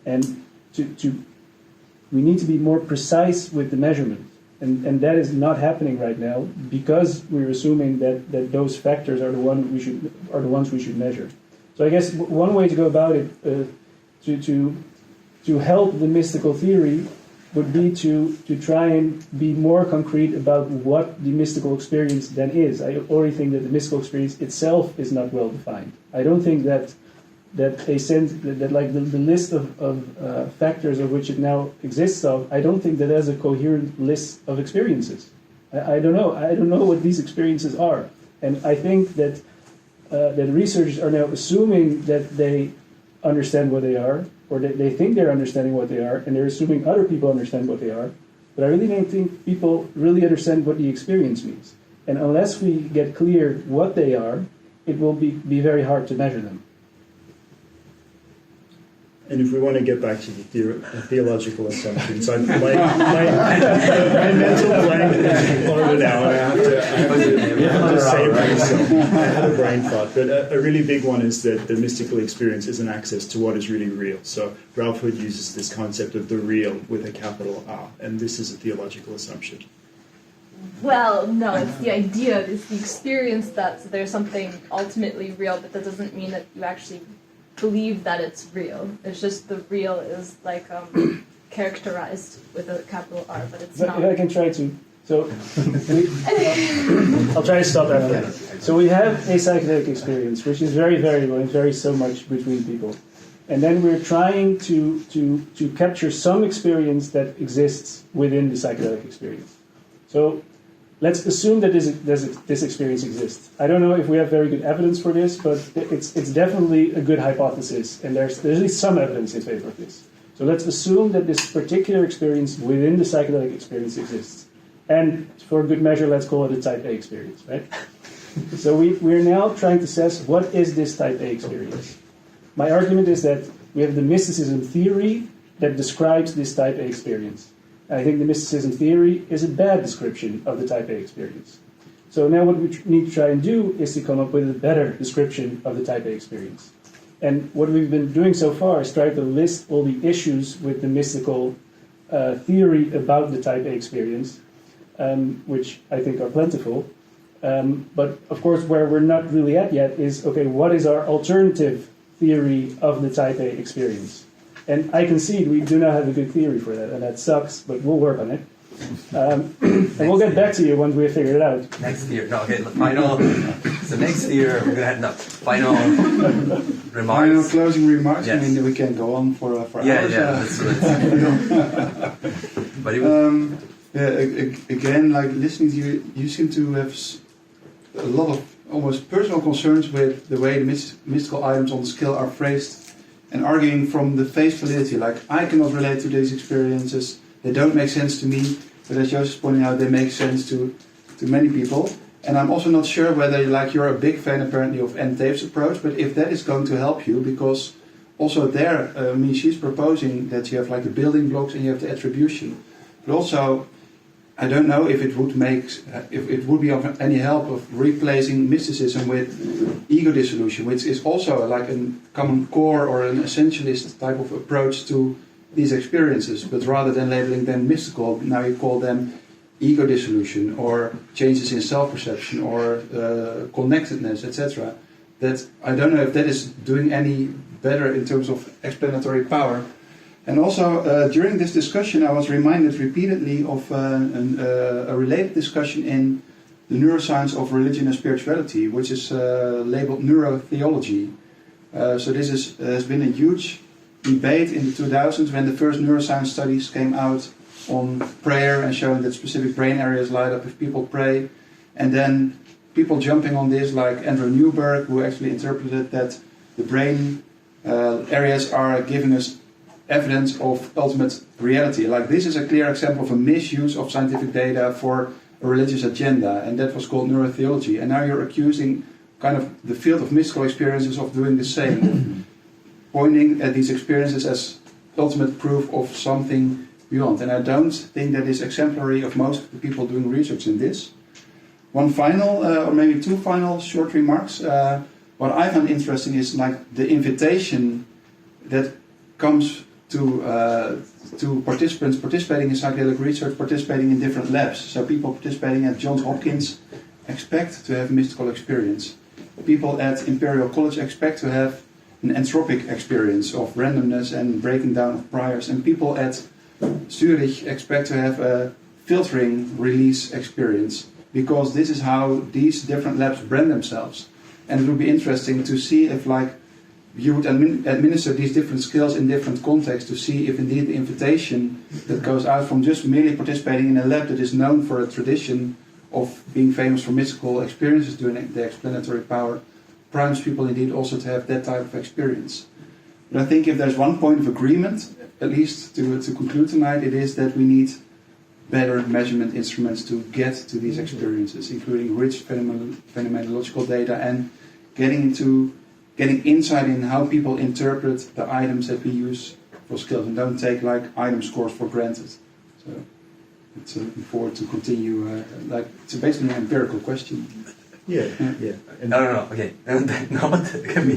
And we need to be more precise with the measurement, and that is not happening right now because we're assuming that those factors are the ones we should measure. So I guess one way to go about it to help the mystical theory would be to try and be more concrete about what the mystical experience then is. I already think that the mystical experience itself is not well defined. I don't think that a sense that like the list of factors of which it now exists of, I don't think that has a coherent list of experiences. I don't know. I don't know what these experiences are, and I think that that researchers are now assuming that they understand what they are, or that they think they're understanding what they are, and they're assuming other people understand what they are. But I really don't think people really understand what the experience means. And unless we get clear what they are, it will be very hard to measure them. And if we want to get back to the theological assumptions, my mental blank is over now, and I have to save myself. I had a brain thought, but a really big one is that the mystical experience is an access to what is really real. So Ralph Hood uses this concept of the real with a capital R, and this is a theological assumption. Well, no, it's the idea, it's the experience that there's something ultimately real, but that doesn't mean that you actually believe that it's real. It's just the real is like characterized with a capital R, but it's not. If I can try to. So I'll try to stop after that. So we have a psychedelic experience, which is very variable and varies so much between people. And then we're trying to capture some experience that exists within the psychedelic experience. So let's assume that this experience exists. I don't know if we have very good evidence for this, but it's definitely a good hypothesis, and there's at least some evidence in favor of this. So let's assume that this particular experience within the psychedelic experience exists. And for good measure, let's call it a type A experience, right? So we're now trying to assess what is this type A experience. My argument is that we have the mysticism theory that describes this type A experience. I think the mysticism theory is a bad description of the type A experience. So now what we need to try and do is to come up with a better description of the type A experience. And what we've been doing so far is try to list all the issues with the mystical theory about the type A experience, which I think are plentiful. But of course, where we're not really at yet is, okay, what is our alternative theory of the type A experience? And I concede we do not have a good theory for that, and that sucks, but we'll work on it. And we'll get back to you once we've figured it out. Next year. No, okay, final. So next year, we're going to have final remarks. Final closing remarks. Yes. I mean, we can go on for hours. That's but again, like listening to you, you seem to have a lot of almost personal concerns with the way the mystical items on the scale are phrased, and arguing from the face validity. Like, I cannot relate to these experiences. They don't make sense to me, but as Joost is pointing out, they make sense to many people. And I'm also not sure whether, like, you're a big fan apparently of Anne Tave's approach, but if that is going to help you, because also there, I mean, she's proposing that you have like the building blocks and you have the attribution. But also, I don't know if it would be of any help of replacing mysticism with ego dissolution, which is also like a common core or an essentialist type of approach to these experiences, but rather than labeling them mystical, now you call them ego dissolution or changes in self-perception or connectedness, etc. That I don't know if that is doing any better in terms of explanatory power. And also during this discussion, I was reminded repeatedly of a related discussion in the neuroscience of religion and spirituality, which is labeled neurotheology. So this has been a huge debate in the 2000s when the first neuroscience studies came out on prayer and showing that specific brain areas light up if people pray. And then people jumping on this, like Andrew Newberg, who actually interpreted that the brain areas are giving us evidence of ultimate reality. Like, this is a clear example of a misuse of scientific data for a religious agenda, and that was called neurotheology. And now you're accusing kind of the field of mystical experiences of doing the same, pointing at these experiences as ultimate proof of something beyond. And I don't think that is exemplary of most of the people doing research in this. One final, or maybe two final short remarks. What I found interesting is like the invitation that comes to participants participating in psychedelic research, participating in different labs. So people participating at Johns Hopkins expect to have a mystical experience. People at Imperial College expect to have an entropic experience of randomness and breaking down of priors. And people at Zurich expect to have a filtering release experience, because this is how these different labs brand themselves. And it would be interesting to see if, like, you would administer these different skills in different contexts to see if indeed the invitation that goes out from just merely participating in a lab that is known for a tradition of being famous for mystical experiences during the explanatory power primes people indeed also to have that type of experience. But I think if there's one point of agreement, at least to conclude tonight, it is that we need better measurement instruments to get to these experiences, including rich phenomenological data and getting insight in how people interpret the items that we use for skills, and don't take like item scores for granted. So it's looking forward to continue. It's basically an empirical question. Yeah. No. Okay. No, but it can be.